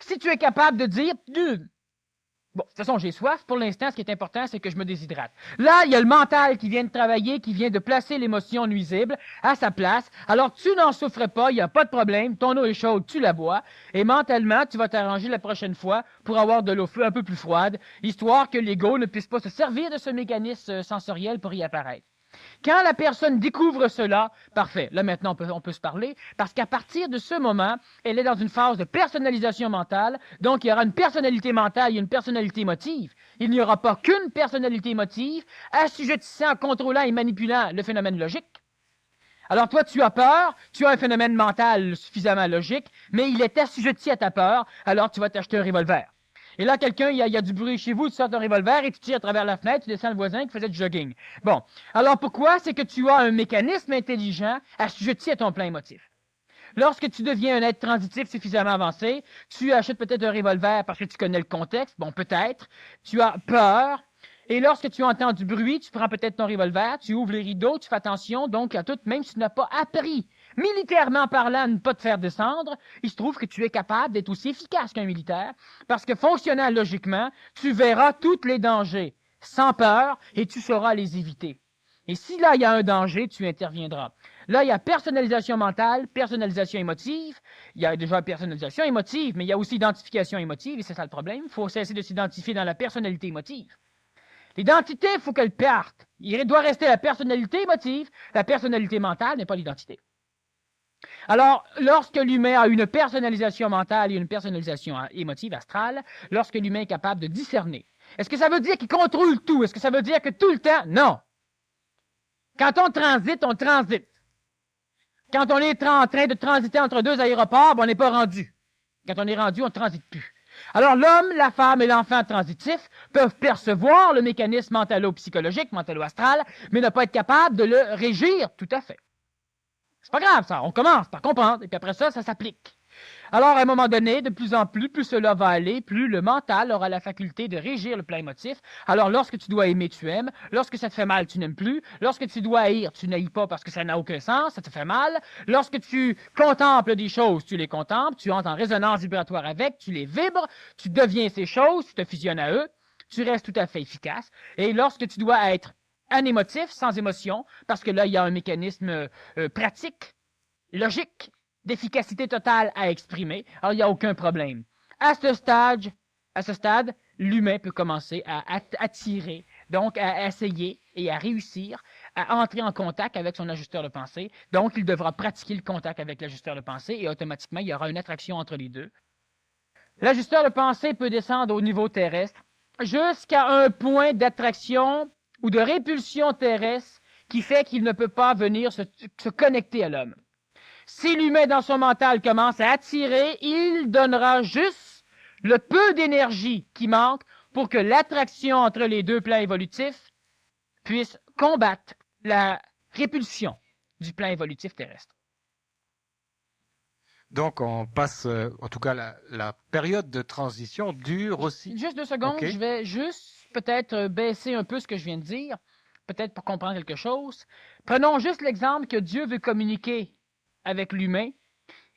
Si tu es capable de dire, bon, de toute façon, j'ai soif, pour l'instant, ce qui est important, c'est que je me déshydrate. Là, il y a le mental qui vient de travailler, qui vient de placer l'émotion nuisible à sa place. Alors, tu n'en souffres pas, il n'y a pas de problème, ton eau est chaude, tu la bois, et mentalement, tu vas t'arranger la prochaine fois pour avoir de l'eau un peu plus froide, histoire que l'ego ne puisse pas se servir de ce mécanisme sensoriel pour y apparaître. Quand la personne découvre cela, parfait, là maintenant on peut se parler, parce qu'à partir de ce moment, elle est dans une phase de personnalisation mentale, donc il y aura une personnalité mentale et une personnalité émotive. Il n'y aura pas qu'une personnalité émotive assujettissant, contrôlant et manipulant le phénomène logique. Alors toi, tu as peur, tu as un phénomène mental suffisamment logique, mais il est assujetti à ta peur, alors tu vas t'acheter un revolver. Et là, il y a du bruit chez vous, tu sors ton revolver et tu tires à travers la fenêtre, tu descends le voisin qui faisait du jogging. Bon. Alors pourquoi? C'est que tu as un mécanisme intelligent assujetti à ton plan émotif. Lorsque tu deviens un être transitif suffisamment avancé, tu achètes peut-être un revolver parce que tu connais le contexte, bon, peut-être. Tu as peur. Et lorsque tu entends du bruit, tu prends peut-être ton revolver, tu ouvres les rideaux, tu fais attention, donc à tout, même si tu n'as pas appris, militairement parlant, à ne pas te faire descendre, il se trouve que tu es capable d'être aussi efficace qu'un militaire, parce que fonctionnant logiquement, tu verras tous les dangers sans peur et tu sauras les éviter. Et si là, il y a un danger, tu interviendras. Là, il y a personnalisation mentale, personnalisation émotive. Il y a déjà personnalisation émotive, mais il y a aussi identification émotive, et c'est ça le problème. Il faut cesser de s'identifier dans la personnalité émotive. L'identité, il faut qu'elle parte. Il doit rester la personnalité émotive. La personnalité mentale n'est pas l'identité. Alors, lorsque l'humain a une personnalisation mentale et une personnalisation émotive astrale, lorsque l'humain est capable de discerner, est-ce que ça veut dire qu'il contrôle tout? Est-ce que ça veut dire que tout le temps? Non. Quand on transite, on transite. Quand on est en train de transiter entre deux aéroports, on n'est pas rendu. Quand on est rendu, on ne transite plus. Alors, l'homme, la femme et l'enfant transitif peuvent percevoir le mécanisme mentalo-psychologique, mentalo-astral, mais ne pas être capable de le régir tout à fait. C'est pas grave, ça. On commence par comprendre, et puis après ça, ça s'applique. Alors, à un moment donné, de plus en plus cela va aller, plus le mental aura la faculté de régir le plan émotif. Alors, lorsque tu dois aimer, tu aimes. Lorsque ça te fait mal, tu n'aimes plus. Lorsque tu dois haïr, tu n'haïs pas parce que ça n'a aucun sens, ça te fait mal. Lorsque tu contemples des choses, tu les contemples, tu entres en résonance vibratoire avec, tu les vibres, tu deviens ces choses, tu te fusionnes à eux, tu restes tout à fait efficace. Et lorsque tu dois être anémotif, sans émotion, parce que là, il y a un mécanisme pratique, logique, d'efficacité totale à exprimer, alors il n'y a aucun problème. À ce stade, l'humain peut commencer à attirer, donc à essayer et à réussir à entrer en contact avec son ajusteur de pensée. Donc, il devra pratiquer le contact avec l'ajusteur de pensée et automatiquement, il y aura une attraction entre les deux. L'ajusteur de pensée peut descendre au niveau terrestre jusqu'à un point d'attraction ou de répulsion terrestre qui fait qu'il ne peut pas venir se connecter à l'homme. Si l'humain dans son mental commence à attirer, il donnera juste le peu d'énergie qui manque pour que l'attraction entre les deux plans évolutifs puisse combattre la répulsion du plan évolutif terrestre. Donc, on passe, en tout cas, la période de transition dure aussi. Juste 2 secondes, okay. Je vais juste peut-être baisser un peu ce que je viens de dire, peut-être pour comprendre quelque chose. Prenons juste l'exemple que Dieu veut communiquer avec l'humain,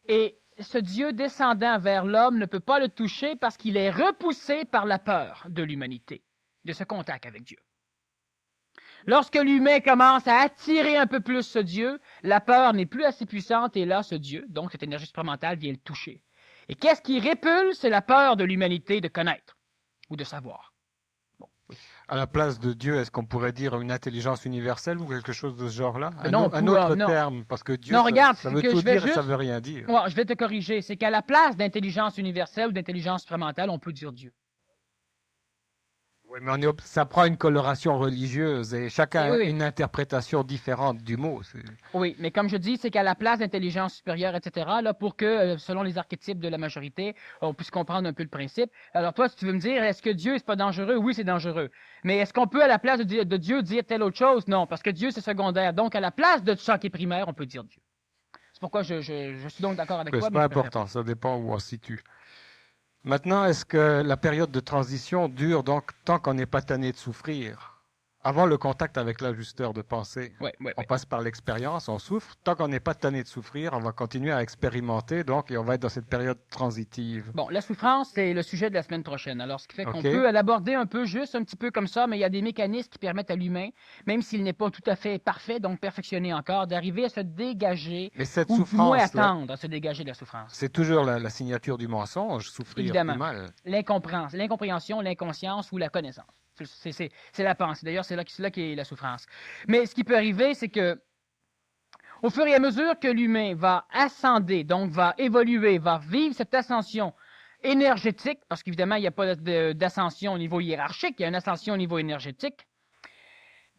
et ce Dieu descendant vers l'homme ne peut pas le toucher parce qu'il est repoussé par la peur de l'humanité, de ce contact avec Dieu. Lorsque l'humain commence à attirer un peu plus ce Dieu, la peur n'est plus assez puissante et là, ce Dieu, donc cette énergie supramentale, vient le toucher. Et qu'est-ce qui répulse? C'est la peur de l'humanité de connaître ou de savoir. Bon. À la place de Dieu, est-ce qu'on pourrait dire une intelligence universelle ou quelque chose de ce genre-là? Un autre terme, parce que Dieu, non, regarde, ça veut tout dire et ça veut rien dire. Ouais, je vais te corriger. C'est qu'à la place d'intelligence universelle ou d'intelligence supramentale, on peut dire Dieu. Oui, mais ça prend une coloration religieuse et chacun a une interprétation différente du mot. Oui, mais comme je dis, c'est qu'à la place d'intelligence supérieure, etc., là, pour que, selon les archétypes de la majorité, on puisse comprendre un peu le principe. Alors toi, si tu veux me dire, est-ce que Dieu, c'est pas dangereux? Oui, c'est dangereux. Mais est-ce qu'on peut, à la place de Dieu, dire telle autre chose? Non, parce que Dieu, c'est secondaire. Donc, à la place de ça qui est primaire, on peut dire Dieu. C'est pourquoi je suis donc d'accord avec toi. C'est pas important, ça dépend où on se situe. Maintenant, est-ce que la période de transition dure donc tant qu'on n'est pas tanné de souffrir? Avant le contact avec l'ajusteur de pensée, on passe par l'expérience, on souffre. Tant qu'on n'est pas tanné de souffrir, on va continuer à expérimenter, donc, et on va être dans cette période transitive. Bon, la souffrance, c'est le sujet de la semaine prochaine. Alors, ce qui fait qu'on peut l'aborder un peu, juste un petit peu comme ça, mais il y a des mécanismes qui permettent à l'humain, même s'il n'est pas tout à fait parfait, donc perfectionné encore, d'arriver à se dégager, mais cette ou du moins attendre à se dégager de la souffrance. C'est toujours la signature du mensonge, souffrir évidemment. Du mal. L'incompréhension, l'inconscience ou la connaissance. C'est la pensée. D'ailleurs, c'est là qu'est la souffrance. Mais ce qui peut arriver, c'est que au fur et à mesure que l'humain va ascender, donc va évoluer, va vivre cette ascension énergétique, parce qu'évidemment, il n'y a pas d'ascension au niveau hiérarchique, il y a une ascension au niveau énergétique,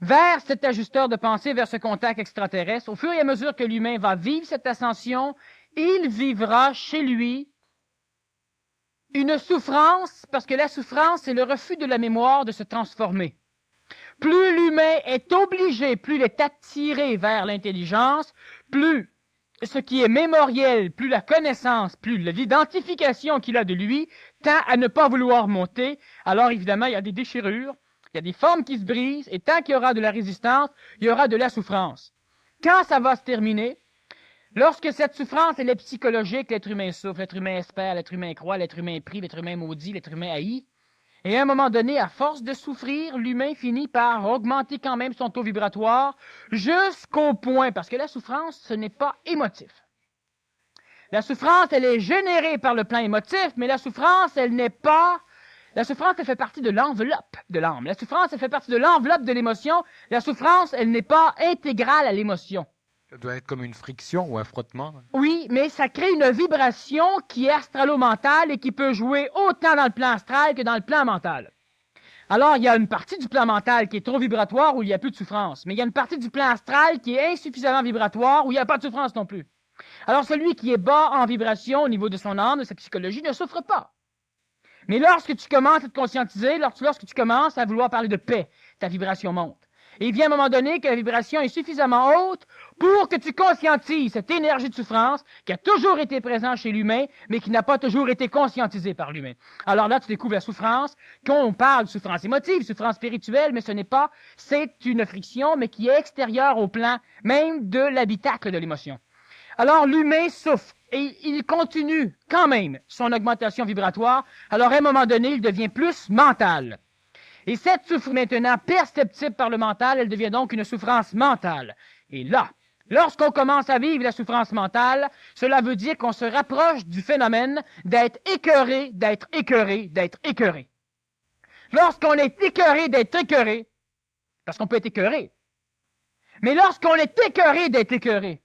vers cet ajusteur de pensée, vers ce contact extraterrestre, au fur et à mesure que l'humain va vivre cette ascension, il vivra chez lui une souffrance, parce que la souffrance, c'est le refus de la mémoire de se transformer. Plus l'humain est obligé, plus il est attiré vers l'intelligence, plus ce qui est mémoriel, plus la connaissance, plus l'identification qu'il a de lui, tend à ne pas vouloir monter. Alors évidemment, il y a des déchirures, il y a des formes qui se brisent, et tant qu'il y aura de la résistance, il y aura de la souffrance. Quand ça va se terminer, lorsque cette souffrance, elle est psychologique, l'être humain souffre, l'être humain espère, l'être humain croit, l'être humain est pris, l'être humain maudit, l'être humain haï. Et à un moment donné, à force de souffrir, l'humain finit par augmenter quand même son taux vibratoire jusqu'au point, parce que la souffrance, ce n'est pas émotif. La souffrance, elle est générée par le plan émotif, mais la souffrance, elle n'est pas... La souffrance, elle fait partie de l'enveloppe de l'âme. La souffrance, elle fait partie de l'enveloppe de l'émotion. La souffrance, elle n'est pas intégrale à l'émotion. Ça doit être comme une friction ou un frottement. Oui, mais ça crée une vibration qui est astralo-mentale et qui peut jouer autant dans le plan astral que dans le plan mental. Alors, il y a une partie du plan mental qui est trop vibratoire où il n'y a plus de souffrance. Mais il y a une partie du plan astral qui est insuffisamment vibratoire où il n'y a pas de souffrance non plus. Alors, celui qui est bas en vibration au niveau de son âme, de sa psychologie, ne souffre pas. Mais lorsque tu commences à te conscientiser, lorsque tu commences à vouloir parler de paix, ta vibration monte. Et il vient un moment donné que la vibration est suffisamment haute pour que tu conscientises cette énergie de souffrance qui a toujours été présente chez l'humain, mais qui n'a pas toujours été conscientisée par l'humain. Alors là, tu découvres la souffrance, qu'on parle de souffrance émotive, souffrance spirituelle, mais ce n'est pas, c'est une friction, mais qui est extérieure au plan même de l'habitacle de l'émotion. Alors l'humain souffre et il continue quand même son augmentation vibratoire. Alors à un moment donné, il devient plus mental. Et cette souffrance maintenant perceptible par le mental, elle devient donc une souffrance mentale. Et là, lorsqu'on commence à vivre la souffrance mentale, cela veut dire qu'on se rapproche du phénomène d'être écœuré, d'être écœuré, d'être écœuré. Lorsqu'on est écœuré d'être écœuré, parce qu'on peut être écœuré, mais lorsqu'on est écœuré d'être écœuré,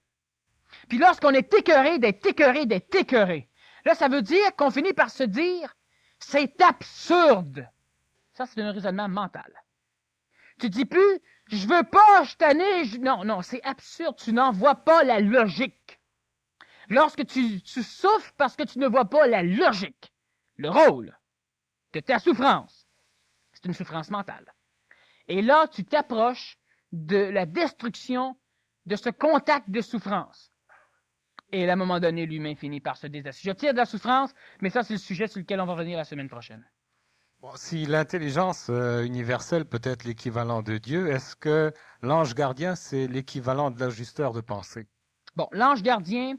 puis lorsqu'on est écœuré d'être écœuré d'être écœuré, là, ça veut dire qu'on finit par se dire « c'est absurde ». Ça, c'est un raisonnement mental. Tu dis plus « je veux pas, je tanné, non, c'est absurde, tu n'en vois pas la logique. Lorsque tu souffres parce que tu ne vois pas la logique, le rôle de ta souffrance, c'est une souffrance mentale. Et là, tu t'approches de la destruction de ce contact de souffrance. Et à un moment donné, l'humain finit par se désassujettir de la souffrance, mais ça, c'est le sujet sur lequel on va revenir la semaine prochaine. Bon, si l'intelligence universelle peut être l'équivalent de Dieu, est-ce que l'ange gardien, c'est l'équivalent de l'ajusteur de pensée? Bon, l'ange gardien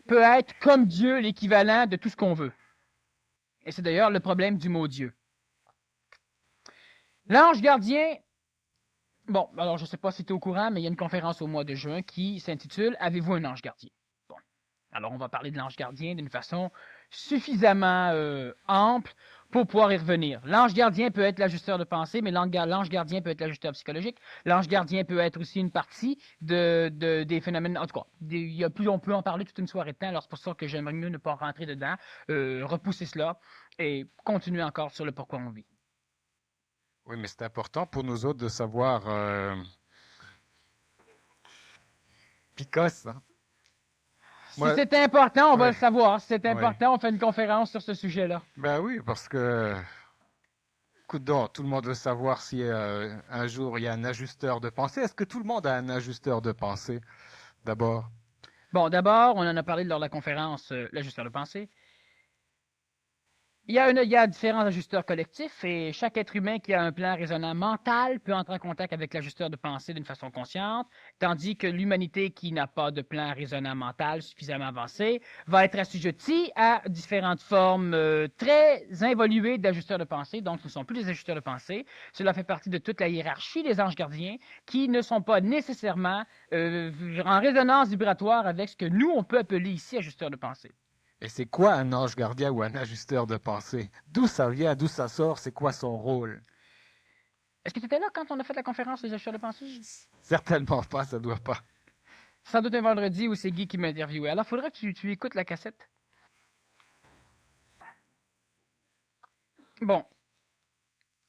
peut être comme Dieu l'équivalent de tout ce qu'on veut. Et c'est d'ailleurs le problème du mot Dieu. L'ange gardien, bon, alors je ne sais pas si tu es au courant, mais il y a une conférence au mois de juin qui s'intitule « Avez-vous un ange gardien ?» Bon, alors on va parler de l'ange gardien d'une façon suffisamment ample pour pouvoir y revenir. L'ange gardien peut être l'ajusteur de pensée, mais l'ange gardien peut être l'ajusteur psychologique. L'ange gardien peut être aussi une partie des phénomènes. En tout cas, on peut en parler toute une soirée de temps, alors c'est pour ça que j'aimerais mieux ne pas rentrer dedans, repousser cela et continuer encore sur le pourquoi on vit. Oui, mais c'est important pour nous autres de savoir Picasse, hein? Si c'est important, on va ouais. le savoir. Si c'est important, on fait une conférence sur ce sujet-là. Ben oui, parce que, écoute donc, tout le monde veut savoir si un jour il y a un ajusteur de pensée. Est-ce que tout le monde a un ajusteur de pensée, d'abord? Bon, d'abord, on en a parlé lors de la conférence l'ajusteur de pensée. Il y a différents ajusteurs collectifs et chaque être humain qui a un plan résonant mental peut entrer en contact avec l'ajusteur de pensée d'une façon consciente, tandis que l'humanité qui n'a pas de plan résonant mental suffisamment avancé va être assujettie à différentes formes très involuées d'ajusteurs de pensée. Donc, ce ne sont plus des ajusteurs de pensée. Cela fait partie de toute la hiérarchie des anges gardiens qui ne sont pas nécessairement en résonance vibratoire avec ce que nous, on peut appeler ici ajusteurs de pensée. Et c'est quoi un ange gardien ou un ajusteur de pensée? D'où ça vient, d'où ça sort, c'est quoi son rôle? Est-ce que tu étais là quand on a fait la conférence des ajusteurs de pensée? Certainement pas, ça doit pas. Sans doute un vendredi où c'est Guy qui m'a interviewé. Alors, il faudrait que tu écoutes la cassette. Bon.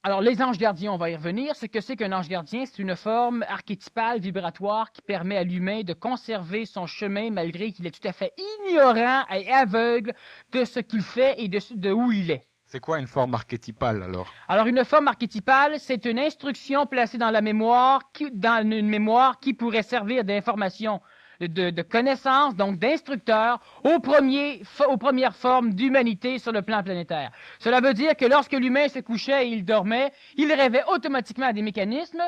Alors, les anges gardiens, on va y revenir. Ce que c'est qu'un ange gardien, c'est une forme archétypale vibratoire qui permet à l'humain de conserver son chemin malgré qu'il est tout à fait ignorant et aveugle de ce qu'il fait et de où il est. C'est quoi une forme archétypale, alors? Alors, une forme archétypale, c'est une instruction placée dans la mémoire, dans une mémoire qui pourrait servir d'information de connaissance, donc d'instructeur, aux premières formes d'humanité sur le plan planétaire. Cela veut dire que lorsque l'humain se couchait et il dormait, il rêvait automatiquement à des mécanismes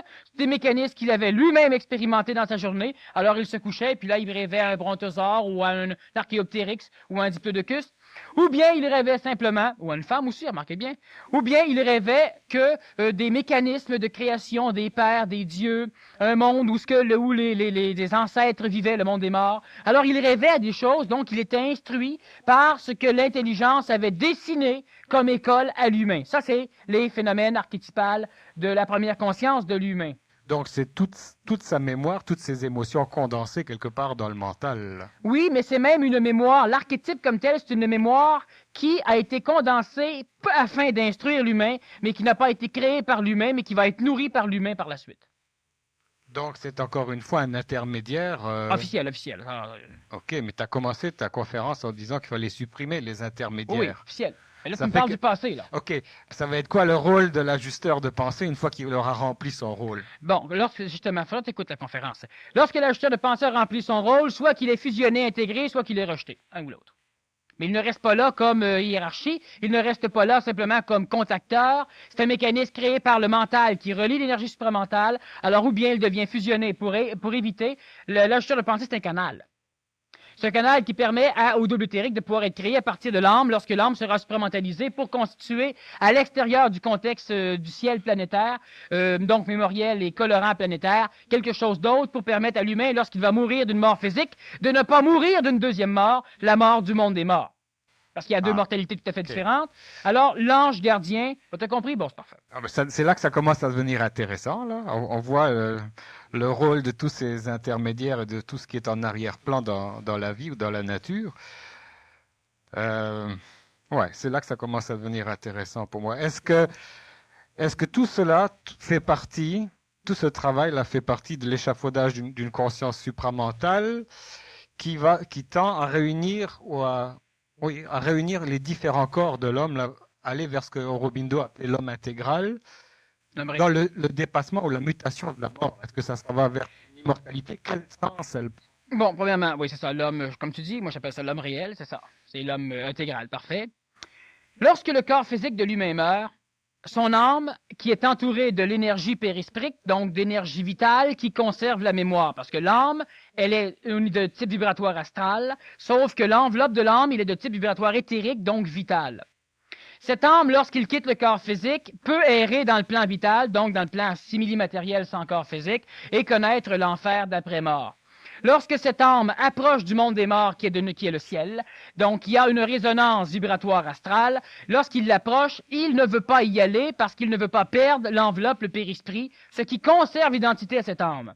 qu'il avait lui-même expérimentés dans sa journée. Alors il se couchait, et puis là il rêvait à un brontosaure ou à un archéoptérix ou à un diplodocus. Ou bien il rêvait simplement, ou à une femme aussi, remarquez bien, ou bien il rêvait que des mécanismes de création, des pères, des dieux, un monde où les ancêtres vivaient, le monde des morts. Alors il rêvait à des choses, donc il était instruit par ce que l'intelligence avait dessiné comme école à l'humain. Ça, c'est les phénomènes archétypales de la première conscience de l'humain. Donc c'est toute sa mémoire, toutes ses émotions condensées quelque part dans le mental. Oui, mais c'est même une mémoire. L'archétype comme tel, c'est une mémoire qui a été condensée afin d'instruire l'humain, mais qui n'a pas été créée par l'humain, mais qui va être nourrie par l'humain par la suite. Donc c'est encore une fois un intermédiaire. Officiel. Ok, mais tu as commencé ta conférence en disant qu'il fallait supprimer les intermédiaires. Oui, officiel. Mais là, Ça tu me fait parles que- du passé, là. Ok, ça va être quoi le rôle de l'ajusteur de pensée une fois qu'il aura rempli son rôle? Bon, justement, il faudra t'écouter la conférence. Lorsque l'ajusteur de pensée a rempli son rôle, soit qu'il est fusionné, intégré, soit qu'il est rejeté, un ou l'autre. Mais il ne reste pas là comme hiérarchie, il ne reste pas là simplement comme contacteur. C'est un mécanisme créé par le mental qui relie l'énergie supramentale, alors ou bien il devient fusionné pour éviter. L'ajusteur de pensée, c'est un canal. C'est un canal qui permet au double éthérique de pouvoir être créé à partir de l'âme lorsque l'âme sera supramentalisée pour constituer à l'extérieur du contexte du ciel planétaire, donc mémoriel et colorant planétaire, quelque chose d'autre pour permettre à l'humain, lorsqu'il va mourir d'une mort physique, de ne pas mourir d'une deuxième mort, la mort du monde des morts. Parce qu'il y a deux mortalités tout à fait différentes. Alors, l'ange gardien, t'as compris? Bon, c'est parfait. C'est là que ça commence à devenir intéressant. Là. On voit le rôle de tous ces intermédiaires et de tout ce qui est en arrière-plan dans la vie ou dans la nature. Ouais, c'est là que ça commence à devenir intéressant pour moi. Est-ce que tout cela fait partie, tout ce travail-là fait partie de l'échafaudage d'une conscience supramentale qui tend à réunir à réunir les différents corps de l'homme, aller vers ce que Aurobindo appelle l'homme intégral, dans le dépassement ou la mutation de la mort. Est-ce que ça va vers l'immortalité? Quel sens elle prend? Bon, premièrement, oui, c'est ça, l'homme, comme tu dis, moi j'appelle ça l'homme réel, c'est ça. C'est l'homme intégral, parfait. Lorsque le corps physique de l'humain meurt, son âme, qui est entourée de l'énergie périspérique, donc d'énergie vitale, qui conserve la mémoire, parce que l'âme, elle est de type vibratoire astral, sauf que l'enveloppe de l'âme, il est de type vibratoire éthérique, donc vital. Cette âme, lorsqu'il quitte le corps physique, peut errer dans le plan vital, donc dans le plan simili-matériel sans corps physique, et connaître l'enfer d'après-mort. Lorsque cette âme approche du monde des morts, qui est le ciel, donc il y a une résonance vibratoire astrale, lorsqu'il l'approche, il ne veut pas y aller parce qu'il ne veut pas perdre l'enveloppe, le périsprit, ce qui conserve l'identité à cette âme.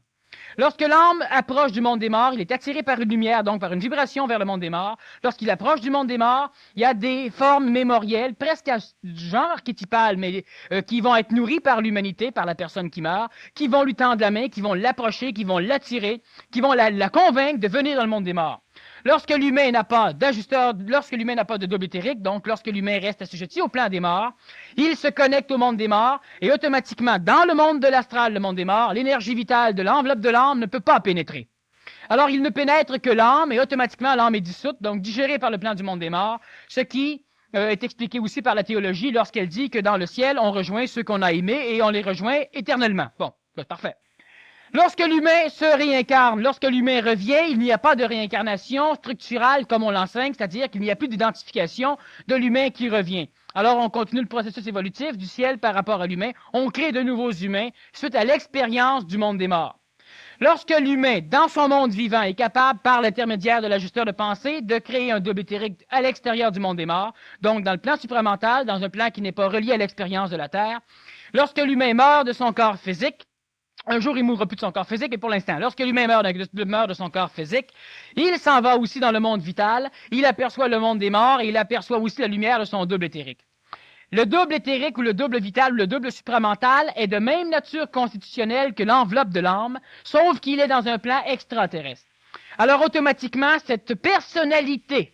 Lorsque l'âme approche du monde des morts, il est attiré par une lumière, donc par une vibration vers le monde des morts. Lorsqu'il approche du monde des morts, il y a des formes mémorielles, presque du genre archétypal, mais qui vont être nourries par l'humanité, par la personne qui meurt, qui vont lui tendre la main, qui vont l'approcher, qui vont l'attirer, qui vont la convaincre de venir dans le monde des morts. Lorsque l'humain n'a pas d'ajusteur, lorsque l'humain n'a pas de double éthérique, donc lorsque l'humain reste assujetti au plan des morts, il se connecte au monde des morts et automatiquement, dans le monde de l'astral, le monde des morts, l'énergie vitale de l'enveloppe de l'âme ne peut pas pénétrer. Alors il ne pénètre que l'âme et automatiquement l'âme est dissoute, donc digérée par le plan du monde des morts, ce qui est expliqué aussi par la théologie lorsqu'elle dit que dans le ciel, on rejoint ceux qu'on a aimés et on les rejoint éternellement. Bon, c'est parfait. Lorsque l'humain se réincarne, lorsque l'humain revient, il n'y a pas de réincarnation structurale comme on l'enseigne, c'est-à-dire qu'il n'y a plus d'identification de l'humain qui revient. Alors on continue le processus évolutif du ciel par rapport à l'humain, on crée de nouveaux humains suite à l'expérience du monde des morts. Lorsque l'humain, dans son monde vivant, est capable, par l'intermédiaire de l'ajusteur de pensée, de créer un double éthérique à l'extérieur du monde des morts, donc dans le plan supramental, dans un plan qui n'est pas relié à l'expérience de la Terre, lorsque l'humain meurt de son corps physique, un jour, il ne mourra plus de son corps physique, et pour l'instant, lorsque l'humain meurt de son corps physique, il s'en va aussi dans le monde vital, il aperçoit le monde des morts, et il aperçoit aussi la lumière de son double éthérique. Le double éthérique ou le double vital ou le double supramental est de même nature constitutionnelle que l'enveloppe de l'âme, sauf qu'il est dans un plan extraterrestre. Alors, automatiquement, cette personnalité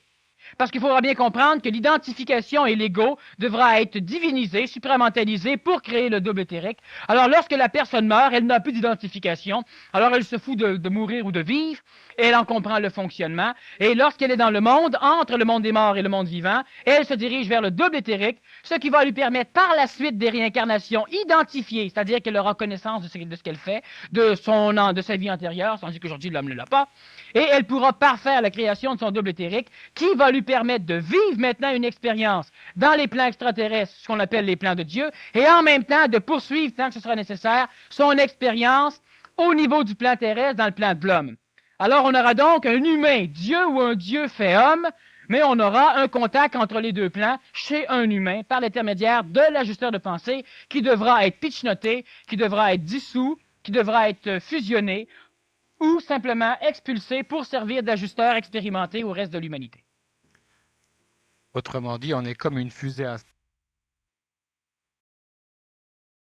parce qu'il faudra bien comprendre que l'identification et l'ego devra être divinisé, supramentalisé pour créer le double éthérique. Alors, lorsque la personne meurt, elle n'a plus d'identification, alors elle se fout de mourir ou de vivre, et elle en comprend le fonctionnement, et lorsqu'elle est dans le monde, entre le monde des morts et le monde vivant, elle se dirige vers le double éthérique, ce qui va lui permettre par la suite des réincarnations identifiées, c'est-à-dire qu'elle aura connaissance de ce qu'elle fait, de sa vie antérieure, tandis qu'aujourd'hui l'homme ne l'a pas, et elle pourra parfaire la création de son double éthérique, qui va lui permettre de vivre maintenant une expérience dans les plans extraterrestres, ce qu'on appelle les plans de Dieu, et en même temps de poursuivre, tant que ce sera nécessaire, son expérience au niveau du plan terrestre, dans le plan de l'homme. Alors on aura donc un humain Dieu ou un Dieu fait homme, mais on aura un contact entre les deux plans chez un humain par l'intermédiaire de l'ajusteur de pensée qui devra être pitchnoté, qui devra être dissous, qui devra être fusionné ou simplement expulsé pour servir d'ajusteur expérimenté au reste de l'humanité. Autrement dit, on est comme une fusée à